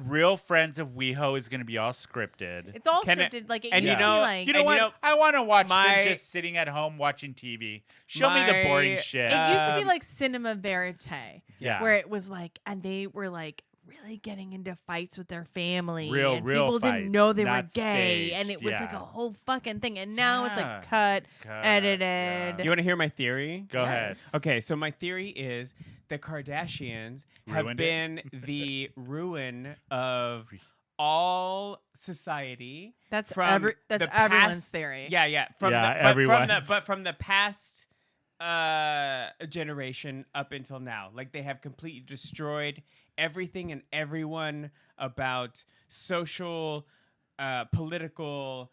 real Friends of WeHo is going to be all scripted. It's all Can it- scripted. Like it and used you to know- be like You know And what? you know, I want to watch my- them just sitting at home watching TV. Show me the boring my- shit. it used to be um, like cinema verite. yeah. Where it was like, and they were like really getting into fights with their family. Real and fights, people didn't know they were not gay. And staged, it was like yeah. a whole fucking thing. And now it's Yeah. like cut, God, edited. yeah. You want to hear my theory? Go ahead. Yes. Okay, so my theory is the Kardashians have Ruined been the ruin of all society. That's from that's the everyone's past- theory. Yeah, yeah. From Yeah, the, everyone's. but from the past generation up until now, like they have completely destroyed everything and everyone about social, political,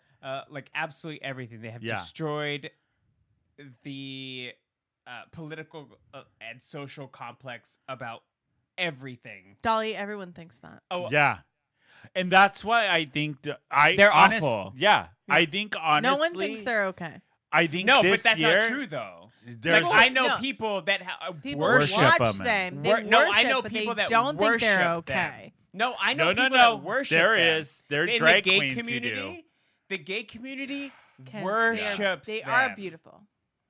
like absolutely everything. They have Yeah. destroyed the political and social complex about everything. Dolly, everyone thinks that. Oh, Yeah. And that's why I think They're awful. Yeah. I think honestly No one thinks they're okay. I think no, this but that's year, not true though. There's Like I know No. people that People Worship watch 'em. them. They no, I worship, know but people they that don't think they're worship them. okay. No, I know no, people no. that worship There them. is. There are In drag the gay queens who community, do. the gay community 'Cause worships They them. are beautiful.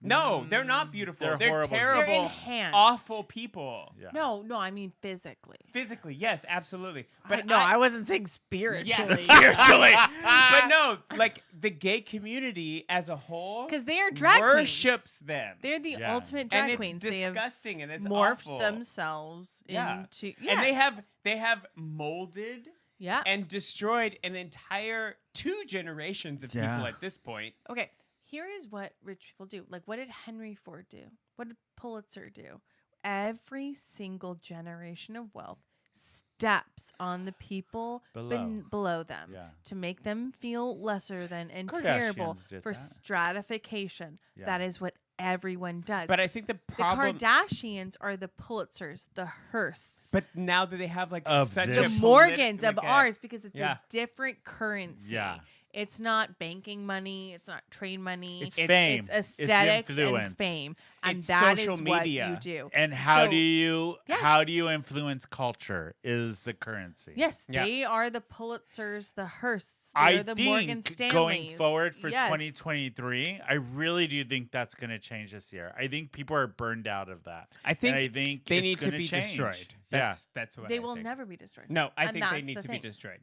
No, they're not beautiful. They're They're, horrible. terrible, They're enhanced. awful people. Yeah. No, I mean physically. Physically, yes, absolutely. But But I wasn't saying spiritually. yes, spiritually. But no, like the gay community as a whole, Because they are drag worships queens. them. They're the Yeah. ultimate drag and it's queens. They have disgusting and it's morphed awful. themselves Yeah. into And they Yes. have molded Yeah. and destroyed an entire 2 generations of Yeah. people at this point. Okay, here is what rich people do. Like, what did Henry Ford do? What did Pulitzer do? Every single generation of wealth steps on the people below them Yeah. to make them feel lesser than and Kardashians terrible did for that. stratification. Yeah. That is what everyone does. But I think the problem the Kardashians are the Pulitzers, the Hearsts, But now that they have like Of such this. a the Just Morgans of like a- ours, because it's Yeah. a different currency. Yeah. It's not banking money. It's not trade money. It's fame. It's It's aesthetics influence. and fame, and It's that is social what media. you do. And how So- do you Yes. how do you influence culture is the currency. Yes, Yeah. they are the Pulitzers, the Hearsts. I They're the Morgan think Stanleys. going forward for Yes. 2023, I really do think that's going to change this year. I think people are burned out of that. I think and I think they it's need to gonna be change. destroyed. Yeah. That's what They I will think. never be destroyed. No, I And think they that's need the to be thing. destroyed.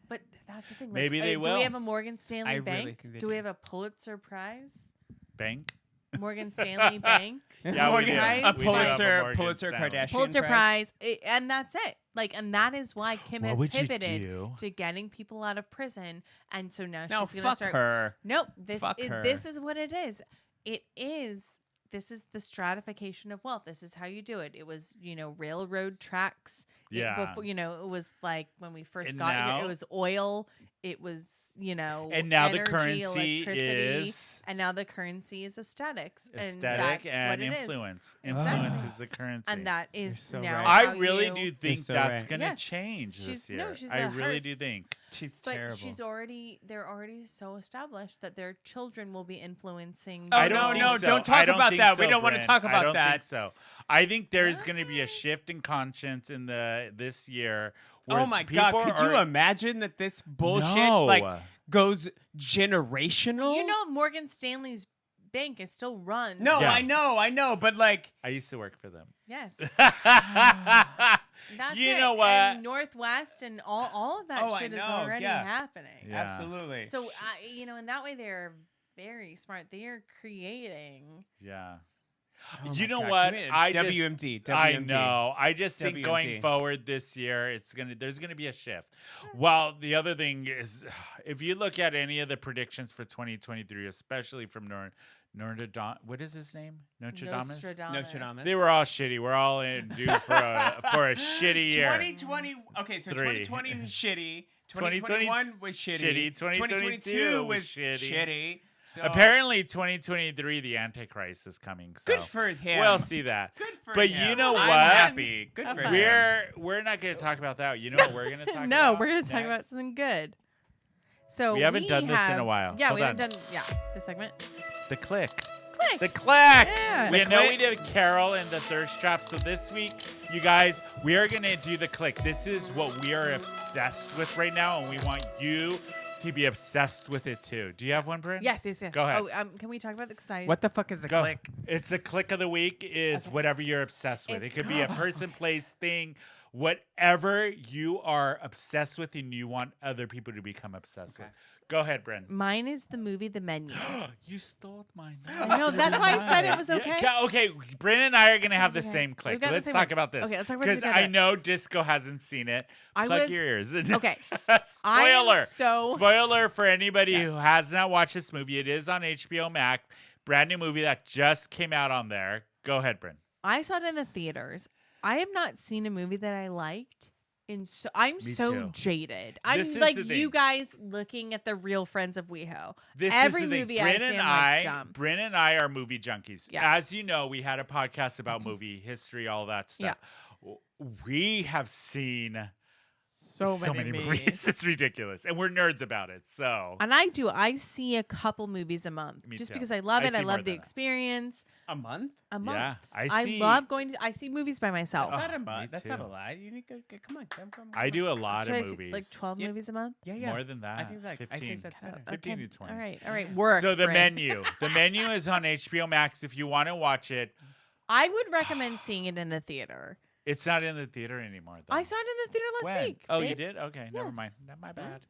But that's the thing. Maybe they Do will. we have a Morgan Stanley I Bank? really think they do we do. have a Pulitzer Prize? Bank. Morgan Stanley Bank? Yeah, we Morgan do. Prize? A We do have a Pulitzer Morgan Pulitzer Stanley. Kardashian Pulitzer Prize. Prize, and that's it. Like, and that is why Kim What has would you pivoted do? to getting people out of prison, and so now No, she's going to fuck start. her. Nope, this Fuck her. this is what it is. It is. This is the stratification of wealth. This is how you do it. It was, railroad tracks Yeah. Before, it was like when we first And got here, now- it was oil. It was, And now the energy, currency electricity, is and now the currency is aesthetics. And aesthetic that's and what it is. influence. Exactly. Influence is the currency. And that is You're so now right. I how really you- do think so that's right. going to Yes, change she's- this year. no, she's I a really do hearse. think. She's But terrible. they're already so established that their children will be influencing. Oh, I their don't no, think no, so. don't talk I don't about think that. We so, don't wanna Brynne. talk I about don't that. think so. I think there's going to be a shift in conscience in this year. Where Oh my God! people Could you are- imagine that this bullshit No. goes generational? Morgan Stanley's bank is still run. No, Yeah. I know, but I used to work for them. Yes. That's You know what? And Northwest and all of that Oh, I shit is know, already yeah. happening. Yeah. absolutely. So in that way they're very smart. They are creating. Yeah. Oh You my know God, what? can we- I just- WMD. I know. I just think going WMD. forward this year, there's gonna be a shift. Well, the other thing is, if you look at any of the predictions for 2023, especially from Notre Dame, what is his name? Notre Dame. Nostradamus. They were all shitty. We're all in due for a shitty year. 2020. Okay, so Three. 2020 was shitty. 2020 2021 was shitty. 2022 was shitty. So, Apparently, 2023, the Antichrist is coming. So good for him. we'll see that. Good for But him. you know I'm what? happy. Good Have for fun. him. We're not going to talk about that. You know what we're going to talk about? No, we're going to talk next? about something good. So We haven't done this in a have- while. Yeah, Hold we haven't on. done this segment. The click. Click. The click. Yeah. We The know click. we did Carol and the thirst trap. So this week, you guys, we are going to do the click. This is what we are obsessed with right now, and we want you to be obsessed with it too. Do you have one, Brynne? Yes. Go ahead. Oh, can we talk about the exciting? What the fuck is a Go. click? It's the click of the week is whatever you're obsessed with. It could be a person, place, thing, whatever you are obsessed with and you want other people to become obsessed with. Go ahead, Brynne. Mine is the movie The Menu. You stole mine. I know, that's why I said it was okay. Okay, Brynne and I are going to have the okay. same We've click. got the Let's same talk one. about this. Okay, let's talk about it Because I together. know Disco hasn't seen it. I Plug was- your ears. Okay. I am Spoiler. so- Spoiler for anybody Yes. who has not watched this movie. It is on HBO Max. Brand new movie that just came out on there. Go ahead, Brynne. I saw it in the theaters. I have not seen a movie that I liked. I'm Me so too. jaded. This I'm is like the you thing. guys looking at the real Friends of WeHo. This Every is the movie thing. I Brynne see, and I'm like, dumb. Brynne and I are movie junkies. Yes. As you know, we had a podcast about movie history, all that stuff. We have seen So many movies. It's ridiculous, and we're nerds about it. So And I see a couple movies a month Me just too. because I love I it. see I more love the than that. experience. A month? A month. yeah, I see. love going to. I see movies by myself. That's not a me month. That's not too. a lie. You need to come on. Come I do a lot Should I of see, movies. like 12 Yeah. movies a month. Yeah. More than that. I think 15. that's better. 15 to 20. All right. Work. So the Brynne. menu. The menu is on HBO Max if you want to watch it. I would recommend seeing it in the theater. It's not in the theater anymore, though. I saw it in the theater last When? week. Oh, you babe. did? Okay, never Yes. mind. Not my bad.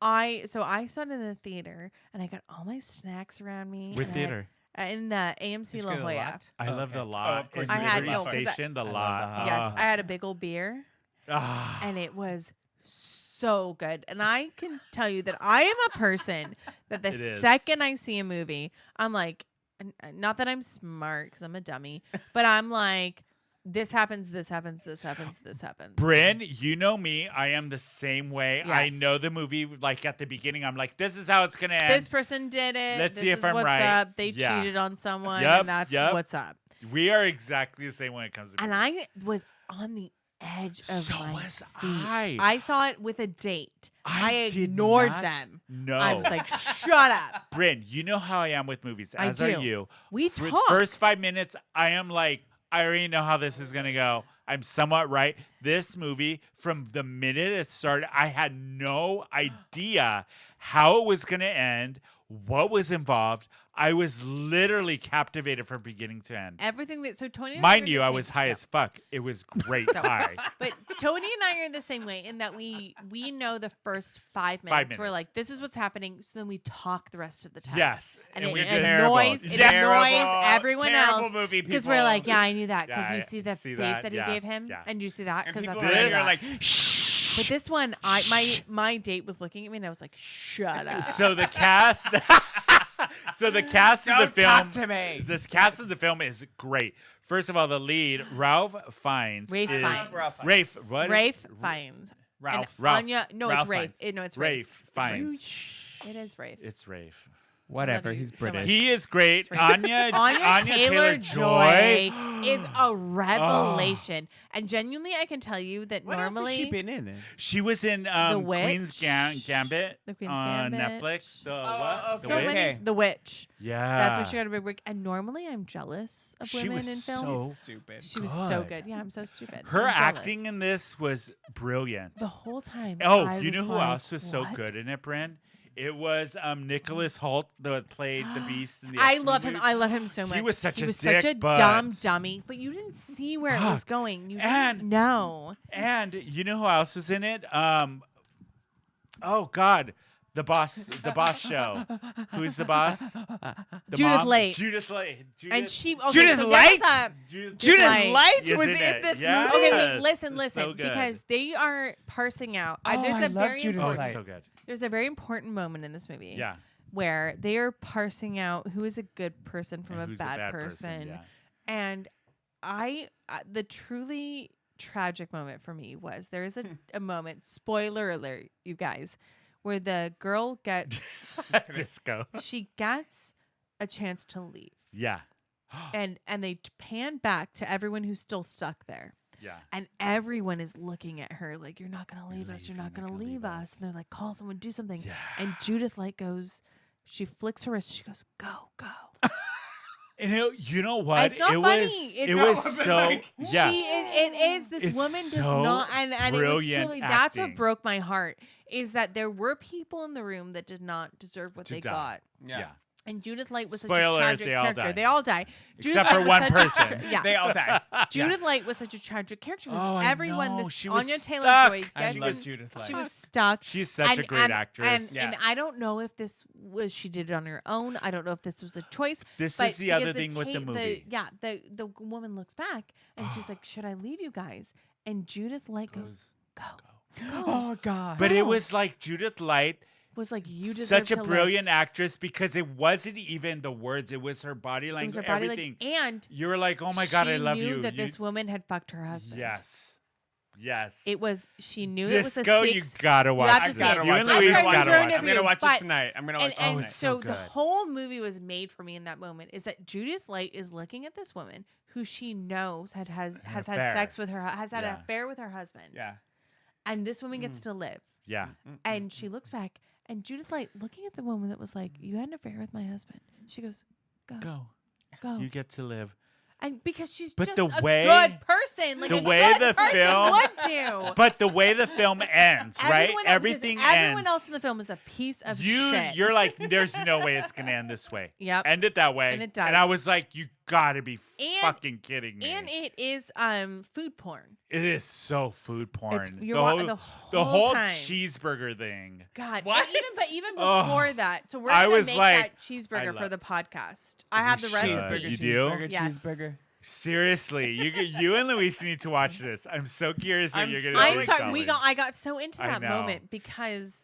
I saw it in the theater and I got all my snacks around me. With and theater. in the AMC La Jolla. I love the lot. Oh, of course in you did. I had- Liberty no, 'cause I- Station, the I love lot. the hot. Yes, I had a big old beer Ah. and it was so good. And I can tell you that I am a person that the It is. second I see a movie, I'm like, not that I'm smart because I'm a dummy, but I'm like, this happens, this happens, this happens, this happens. Brynne, you know me. I am the same way. I Yes. know the movie, like at the beginning, I'm like, this is how it's going to end. This person did it. Let's this see if is I'm what's right. up. They Yeah. cheated on someone, Yep, and that's yep. what's up. We are exactly the same when it comes to And movies. I was on the edge of So my was seat. I. saw it with a date. I did ignored not them. No. I was like, shut up. Brynne, you know how I am with movies, I as are do. you. We For the talked. first 5 minutes, I am like, I already know how this is going to go. I'm somewhat right. This movie, from the minute it started, I had no idea how it was going to end, what was involved. I was literally captivated from beginning to end. Everything that Tony and Mind are you, the I same- was high yeah. as fuck. It was great So- high. But Tony and I are the same way in that we know the first 5 minutes. We're minutes. like, this is what's happening. So then we talk the rest of the time. Yes. And, we it just- annoys everyone terrible else. movie Because we're like, yeah, I knew that. Because Yeah, you see the see face that? that he Yeah, gave him. yeah. And you see that? And Because people that's are what I there got. like, shh. But this one, my date was looking at me and I was like, shut up. So the cast, so the cast of the Don't film, talk to me. this cast of the film is great. First of all, the lead, Ralph Fiennes. Rafe is Fiennes. Ralph Fiennes. Rafe. What? Rafe Fiennes. Ralph. Ralph. Anya. No, Ralph it's Rafe. Fiennes. No, it's Rafe. Rafe Fiennes. It is Rafe. It's Rafe. Whatever. you He's so much. British. He is great. It's Rafe. Anya Taylor-Joy is a revelation, and genuinely, I can tell you that What normally else has she been in it? She was in Queen's Witch. Gambit The Queen's on Gambit. Netflix. The Oh, what? okay. The so Witch? many. The Witch. Yeah. That's when she got a big break. And normally, I'm jealous of She women was in films. so Stupid. She was so good. good. Yeah, I'm so stupid. Her I'm jealous. acting in this was brilliant. the whole time. Oh, I you know was who like, else was so "What?" good in it, Brynne? It was Nicholas Hoult that played the Beast in the I X-Men love him. movies. I love him so much. He was such a such a dick, but- dumb dummy, but you didn't see where it was Fuck. going. You And- didn't know. And you know who else was in it? Oh God, the boss show. Who's the boss? The Judith mom? Light. Judith Light. And she. Okay, Judith so Light. there was Judith Light. Lights is was in in it. this Yes. Okay, wait, listen, It's so good. because they are parsing out. Oh, There's I a love very Judith Oh, important. it's so good. There's a very important moment in this movie. Yeah. Where they are parsing out who is a good person from And a who's bad person. Yeah. And the truly tragic moment for me was there is a moment, spoiler alert, you guys, where the girl gets, Disco. she gets a chance to leave. Yeah. And they pan back to everyone who's still stuck there. Yeah. And everyone is looking at her like, you're not going to leave us. You're not going to leave us. And they're like, call someone, do something. Yeah. And Judith Light goes, she flicks her wrist. She goes, go, go. And you know what? It's not it funny. was It's it not- was but so like, yeah. It is. This It's woman does so not. And it was brilliant truly, that's what acting. broke my heart, is that there were people in the room that did not deserve what To they die. got. Yeah. And Judith Light was Spoiler such a alert, tragic they all character. die. They all die. Judith Except for Light was one such a person. yeah. They all die. Judith Light was such a tragic character because Oh, I everyone, know. this She was Anya stuck. Taylor-Joy I gets love in- Judith Light. She was stuck. She's such a great actress. And I don't know if this was she did it on her own. I don't know if this was a choice. This but is the other because thing with the movie. The woman looks back and she's like, "Should I leave you guys?" And Judith Light goes, "Go." Oh God. But it No. was like Judith Light, Was like, "You deserve such a to live." brilliant actress, because it wasn't even the words; it was her body It language, was her body everything. and You were like, "Oh my God, she I love knew you." that You- this woman had fucked her husband. Yes. It was. She knew Disco, it was a you six. gotta watch have to this. see it. You and I'm Louise sorry, gotta you're watch in I'm it. gonna watch but- it tonight. I'm gonna watch it And tonight. it's so so the good. whole movie was made for me in that moment is that Judith Light is looking at this woman who she knows has had affair. sex with her, has had an Yeah. affair with her husband. Yeah. And this woman gets to live. Yeah. And she looks back, and Judith Light looking at the woman that was like, "You had an affair with my husband." She goes, "Go, Go. go," You get to live. and because she's But just the a way- good person, like the a way good the person film- would do. But the way the film ends, right? Everyone else- because Everything Everyone ends. else in the film is a piece of shit. You're like, there's no way it's gonna end this way. Yep. End it that way. And it does. And I was like, you gotta be And- fucking kidding me. And it is food porn. It is so food porn. It's, the you're whole, the whole time. cheeseburger thing. God, What? But even Oh, before that, so we're I gonna was make like, that cheeseburger I for love- the podcast. I have the should. recipe. You do? Cheeseburger, Yes. cheeseburger. Seriously, you and Luis need to watch this. I'm so curious what I'm you're so gonna I'm think. sorry. Dolly. I got so into I that know. moment because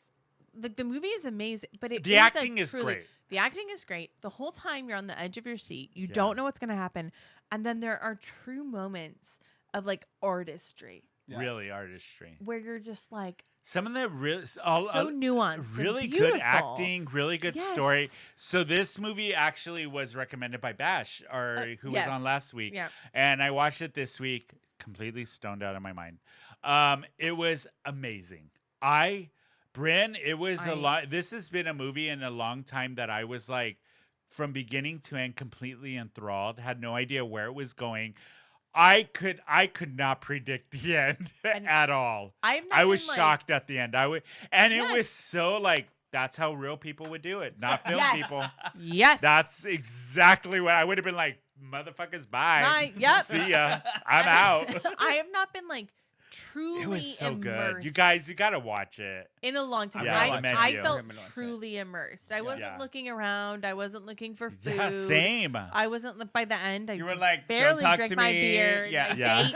the movie is amazing, but The acting is great. The acting is great. The whole time you're on the edge of your seat. You Yeah. don't know what's gonna happen, and then there are true moments of like artistry Yeah. Really artistry. where you're just like Some of the really so nuanced, really and good beautiful. acting, really good story. Yes. So this movie actually was recommended by Bash, or who was on yes. last week, Yeah. and I watched it this week, completely stoned out of my mind. It was amazing. Brynne, it was a lot. This has been a movie in a long time that I was like, from beginning to end, completely enthralled. Had no idea where it was going. I could not predict the end And at all. I've not I was been, like- shocked at the end. It was Yes. so like that's how real people would do it, not film Yes. people. Yes. That's exactly what I would have been like. Motherfuckers, bye. Bye. Yep. See ya. I'm out. I have not been like truly It was so immersed good. You guys, you gotta watch it. in a long time. Yeah, I I recommend you. felt Recommend watch it. truly immersed. I wasn't Yeah. looking around. I wasn't looking for food. Yeah, same. I wasn't by the end. I You were just like, "Don't barely talk drank to my me." beer. Yeah. My Yeah. date.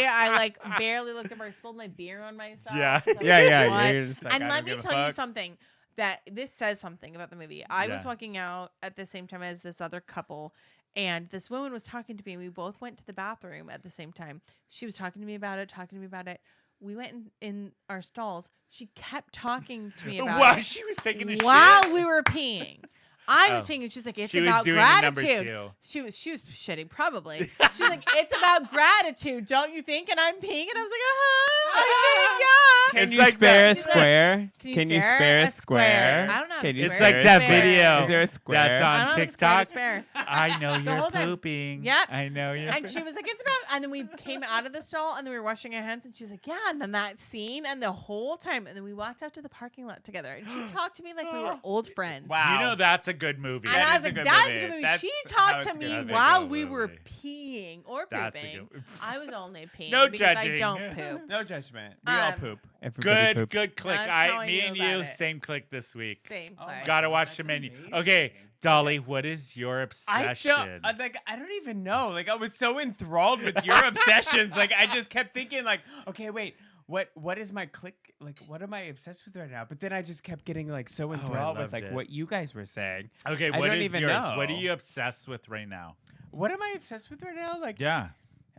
I barely looked over. I spilled my beer on myself. Yeah. So I was Yeah, like, yeah. "What?" You're just like, And I let don't me give a tell you fuck. something that this says something about the movie. I was Yeah. walking out at the same time as this other couple, And this woman was talking to me, and we both went to the bathroom at the same time. She was talking to me about it. We went in our stalls. She kept talking to me about While it she was taking a while shit. we were peeing. I was Oh. peeing, and she's like, "It's She was about doing the number gratitude." two. She was shitting probably. She's like, "It's about gratitude, don't you think?" And I'm peeing, and I was like, yeah. Can It's you like spare a that. square? Can you spare a square? I don't know how to Can you It's spare like a that spare. video. Is there a square? That's I on don't know how to TikTok. spare. I know you're whole time. pooping. Yep. I know you're. And she was like, "It's about," and then we came out of the stall, and then we were washing our hands, and she was like, "Yeah," and then that scene, and the whole time, and then we walked out to the parking lot together, and she talked to me like we were old friends. Wow. You know that's a good movie. And That I is was a like, good "That's movie. a good movie." That's She how talked it's to good. me That's a while good we were movie. peeing or That's a pooping. good- I was only peeing No because judging. I don't poop. No judgment. We all Um, poop. Everybody poops. Good click. That's how I Me knew and about you, it. same click this week. Same Oh play. my Gotta God, watch that's the menu. amazing. Okay, Dolly, what is your I obsession? don't I don't even know. Like I was so enthralled with your obsessions. Like I just kept thinking like, okay, wait, what is my click? Like what am I obsessed with right now? But then I just kept getting like so enthralled with loved like it. what you guys were saying. Okay, I what don't is even yours? know. What are you obsessed with right now? What am I obsessed with right now? Like Yeah,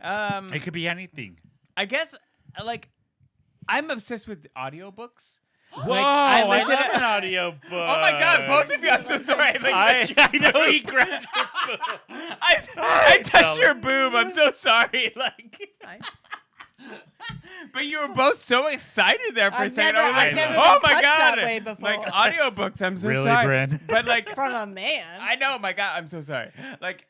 it could be anything. I guess like I'm obsessed with audiobooks. Whoa, I I listen love to- an audio book. Oh my god, both of you! I'm so sorry. Like, I know he grabbed your book. I touched your boob. I'm so sorry. Like, I- but you were both so excited there for a I've second. never- I was like, I've never oh been my touched god! that way before. Like audiobooks. I'm so Really, sorry. Brynne? But like, From a man. I know. My god, I'm so sorry. Like,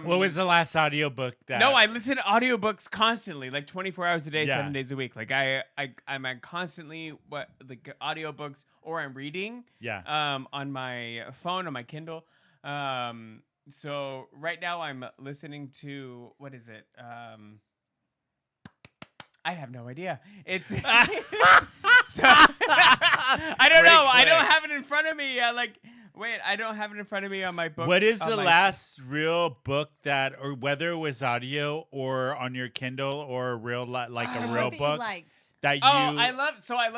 What was the last audio book that? No, I listen to audiobooks constantly, like 24 hours a day, Yeah. 7 days a week. Like I'm on constantly audiobooks or I'm reading. Yeah. On my phone, on my Kindle. So right now I'm listening to what is it? I have no idea. It's, so, I don't Great know. I don't click. have it in front of me. Wait, I don't have it in front of me on my book. What is on the my- last real book that, or whether it was audio or on your Kindle or a real like a real book that you? Oh, I love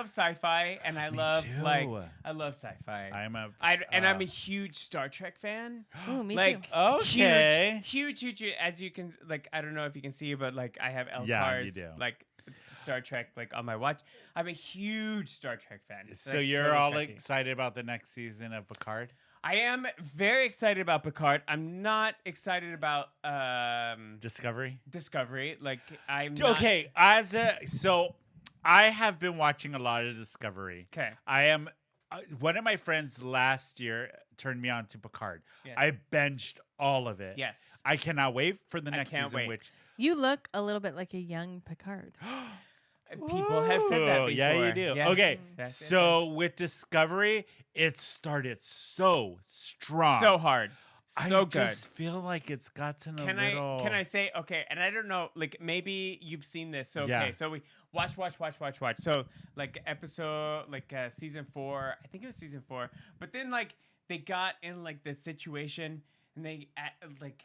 sci-fi, and I Me love too. I love sci-fi. I'm a. And I'm a huge Star Trek fan. Ooh, me Like too. Okay. huge. As you can I don't know if you can see, but like I have Yeah, L-Cars, you do. like Star Trek, like on my watch. I'm a huge Star Trek fan. So Like, you're total all Trekkie. excited about the next season of Picard? I am very excited about Picard. I'm not excited about Discovery. Discovery. Like I'm not- Okay, so I have been watching a lot of Discovery. Okay. I am. One of my friends last year turned me on to Picard. Yes. I binged all of it. Yes. I cannot wait for the I next can't season. wait. Which You look a little bit like a young Picard. People have said that Ooh, before. yeah, you do. Yes. Okay, Yes, yes, so with Discovery, it started so strong, so hard. So I good. just feel like it's gotten a Can little. I say okay? And I don't know, like maybe you've seen this. So Yeah. okay, so we watch. So like episode season 4, I think it was season 4. But then like they got in like this situation, and like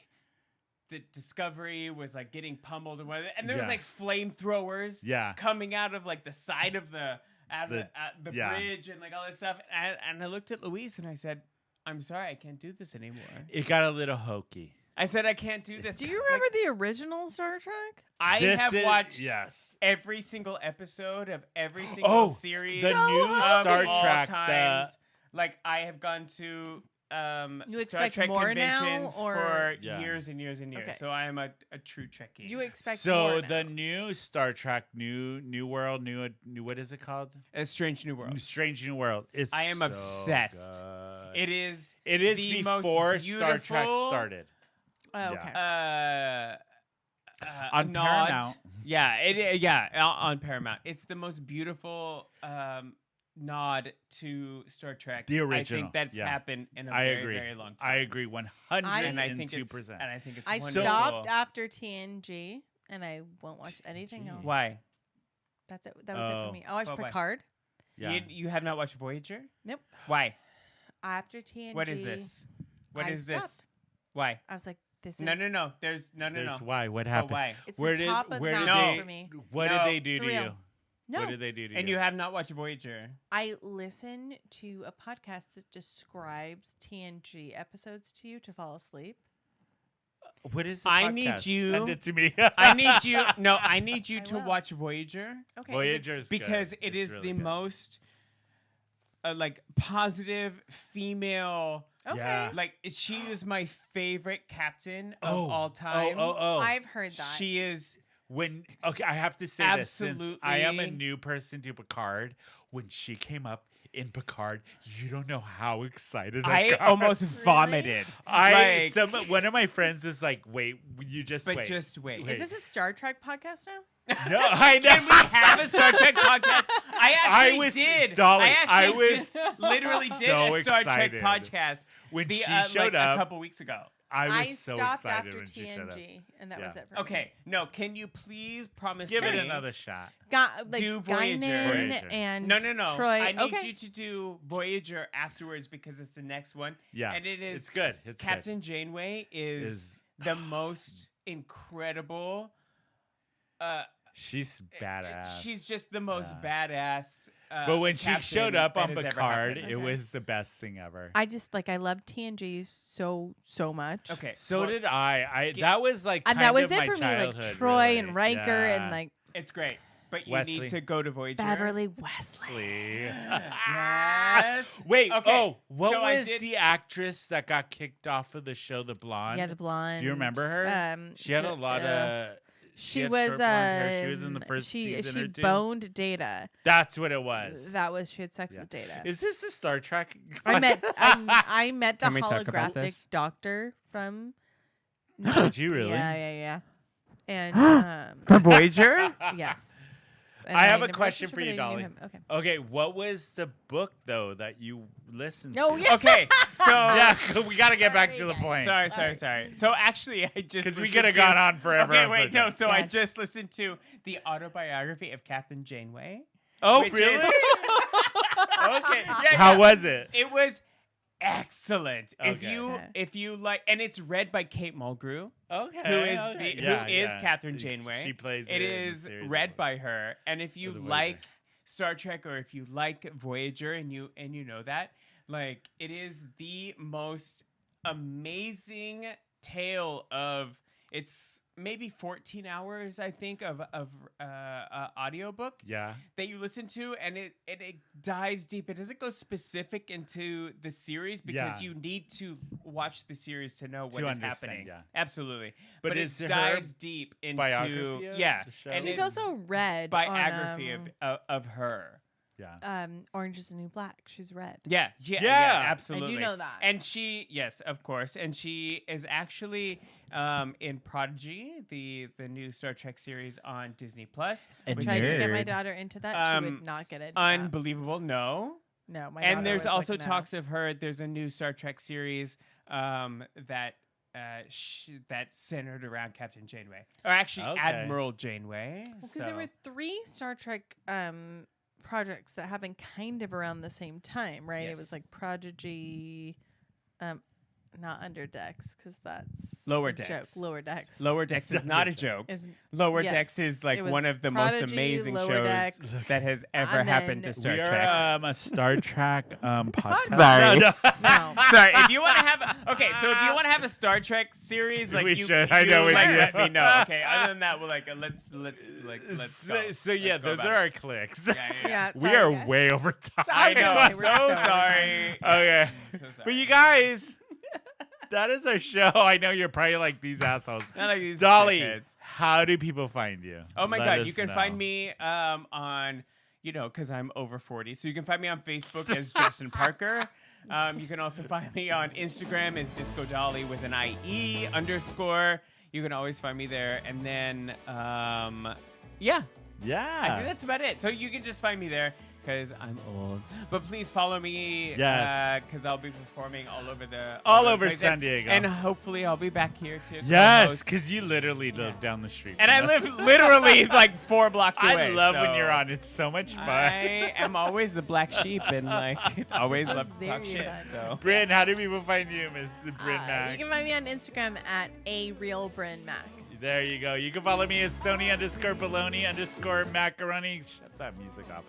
the Discovery was like getting pummeled and whatever, and there was Yeah. like flamethrowers Yeah. coming out of like the side of the Yeah. bridge and like all this stuff. And I looked at Luis and I said, I'm sorry, I can't do this anymore. It got a little hokey. I said I can't do this. Do you Like, remember the original Star Trek? I This have is- watched Yes. every single episode of every single Oh, series the So new of Star all Trek. times. Like I have gone to You Star expect Trek more now, conventions or- for Yeah. years and years and years. Okay. So I am a true Trekkie. You expect So more the now. new Star Trek, new world, new what is it called? A Strange New World. Strange New World. It's I am so obsessed. good. It is. It is the most before Star Trek beautiful, started. Oh, Yeah. okay. On nod. Paramount. Yeah, on Paramount. It's the most beautiful nod to Star Trek. The I original, think that's yeah. happened in a I very, agree. very long time. I agree 102%. And I think it's I wonderful. stopped after TNG, and I won't watch anything else. Why? That's it. That was it Oh. for me. I watched Why? Picard Yeah. You have not watched Voyager? Nope. Why? after TNG. What is this? What I is this? stopped. Why? I was like, this is No. There's no. There's why? What Oh, happened? why? It's Where the did top of where the did mountain they for me. what No. did they do For to real. you? No, What did they do to And you have not watched Voyager. I listen to a podcast that describes TNG episodes to you to fall asleep. What is the I podcast? need you- Send it to me. I need you. No, I need you I to will. watch Voyager Okay. Voyager is because good. it It's is really the good. most like positive female. Okay. Yeah. Like she is my favorite captain of Oh, all time. Oh. I've heard that. She is. Okay, I have to say this since I am a Absolutely. new person to Picard. When she came up in Picard, you don't know how excited I I got. almost vomited. Like, One of my friends was like, "Wait, you just but wait." just wait. Is this a Star Trek podcast now? No, I know. Can we have a Star Trek podcast? I actually was- did. Dolly, I I actually was just literally did so a Star excited. Trek podcast When the, she like showed up, a couple weeks ago. I was so stopped excited after when she showed up. TNG, and that Yeah. was it for me. Okay, no, can you please promise Give it me? another shot. Got like Do Voyager. Guinan Voyager. and No. Troy. I need okay. you to do Voyager afterwards because it's the next one. Yeah, and it is It's good. It's Captain Janeway is Is- the most incredible. good. She's badass. She's just the most Yeah. badass. But when she captain showed up that on has ever Picard, happened. it Okay. was the best thing ever. I just like I love TNG so much. Okay, So well, did I. Get- That was like And kind that was of it my for me. childhood, Like Troy really. and Riker Yeah. and like it's great. But you Wesley. need to go to Voyager. Beverly Wesley. Wesley. Yes. Wait. Okay, Oh, what so I was did- the actress that got kicked off of the show, The Blonde? Yeah, the blonde. Do you remember her? She had a lot of. She had was short blonde hair. She was in the first she season or two. boned Data. That's what it was. That was she had sex Yeah. with Data. Is this the Star Trek? I met the Can we talk about holographic this? doctor from. Did you really? Yeah. And For Voyager? yes. And I have a never question actually for you, knew Dolly. him. Okay. Okay, what was the book though that you listened Oh, to? yeah. Okay, so Yeah, we got to get back to Sorry, the guys. point. sorry. So actually, I just Because we listened could have to- gone on forever. Okay, on wait, such a- no. So I Yeah. just listened to the autobiography of Captain Janeway. Oh, which really? is- Okay. Yeah, How yeah. was it? It was excellent. Okay. If you like, and it's read by Kate Mulgrew, Okay. who is okay. the, Yeah, who is yeah. Catherine Janeway. She plays It in the is series read as well. by her, and if you the like Voyager. Star Trek or if you like Voyager and you know that, like it is the most amazing tale of. It's maybe 14 hours, I think, of audiobook Yeah. that you listen to, and it dives deep. It doesn't go specific into the series because Yeah. you need to watch the series to know what To is understand, happening. yeah. Absolutely, But but is it it dives her deep into biography of yeah, the show? and She's it's also read biography on, of her. Yeah. Orange is the New Black. She's red. Yeah, Yeah. absolutely. I do know that. And she, yes, of course, and she is actually in Prodigy, the new Star Trek series on Disney Plus. And which Tried to is get my daughter into that. She Um, would not get into unbelievable. No, that. No, my and daughter there's was also like, no. talks of her. There's a new Star Trek series that that's centered around Captain Janeway, or actually Okay. Admiral Janeway. Because so. there were 3 Star Trek projects that happened kind of around the same time, right? It Yes. was like Prodigy, not Under Decks, because that's Lower a joke. Decks. Lower Decks. Lower Decks is not a joke. is Lower yes, Decks is like it one was of the most Prodigy, amazing Lower shows Decks, that has ever and happened then- to Star we Trek. are a Star Trek podcast. Sorry. No, no. Sorry, if you want to have so if you want to have a Star Trek series, like We you, should. I know we like, should. let me know. Okay, other than that, we'll like let's go. So yeah, Let's go those about are it. our clicks. Yeah, We sorry, are guys. way over time. I I know. Okay, I'm we're so so over sorry. Okay. So sorry. But you guys, that is our show. I know you're probably like these assholes. Not like these Dolly, dickheads. how do people find you? Oh my Let God, us you can know. find me on, because I'm over 40. So you can find me on Facebook as Justin Parker. You can also find me on Instagram as Disco Dolly with an IE _. You can always find me there. And then, yeah, I Yeah. think that's about it. So you can just find me there because I'm old. But please follow me. Yes. Because I'll be performing all over the San place. Diego. And hopefully I'll be back here too. Yes, because you literally live down the street. And from I us. live literally like 4 blocks away. I love when so you're on. It's so much fun. I am always the black sheep and like always This love is to talk very shit. fun. So Brynne, how do people find you, Miss Brynne You Mac? can find me on Instagram at @arealbrynmac. There you go. You can follow me as Tony _baloney_macaroni. Shut that music off.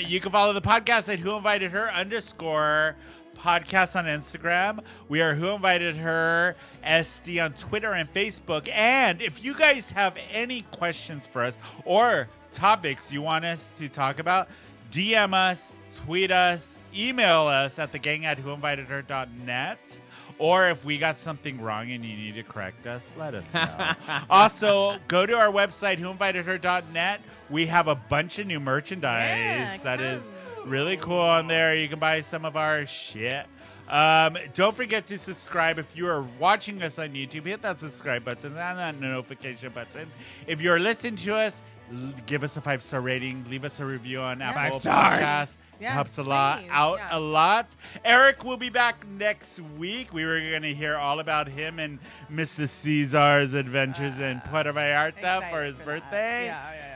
You can follow the podcast at Who Invited Her _ Podcast on Instagram. We are Who Invited Her SD on Twitter and Facebook. And if you guys have any questions for us or topics you want us to talk about, DM us, tweet us, email us at thegang@whoinvitedher.net. Or if we got something wrong and you need to correct us, let us know. Also, go to our website, whoinvitedher.net. We have a bunch of new merchandise that is really cool on there. You can buy some of our shit. Don't forget to subscribe. If you are watching us on YouTube, hit that subscribe button and that notification button. If you're listening to us, give us a 5-star rating. Leave us a review on Apple 5 stars. Podcasts. Yeah, Helps a lot please. out Yeah. a lot. Eric will be back next week. We were going to hear all about him and Mr. Caesar's adventures in Puerto Vallarta for his birthday.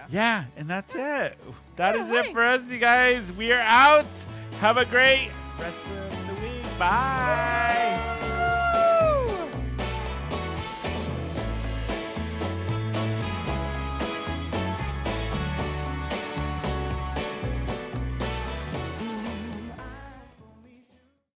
Yeah, and that's it. That is it for us, you guys. We are out. Have a great rest of the week. Bye.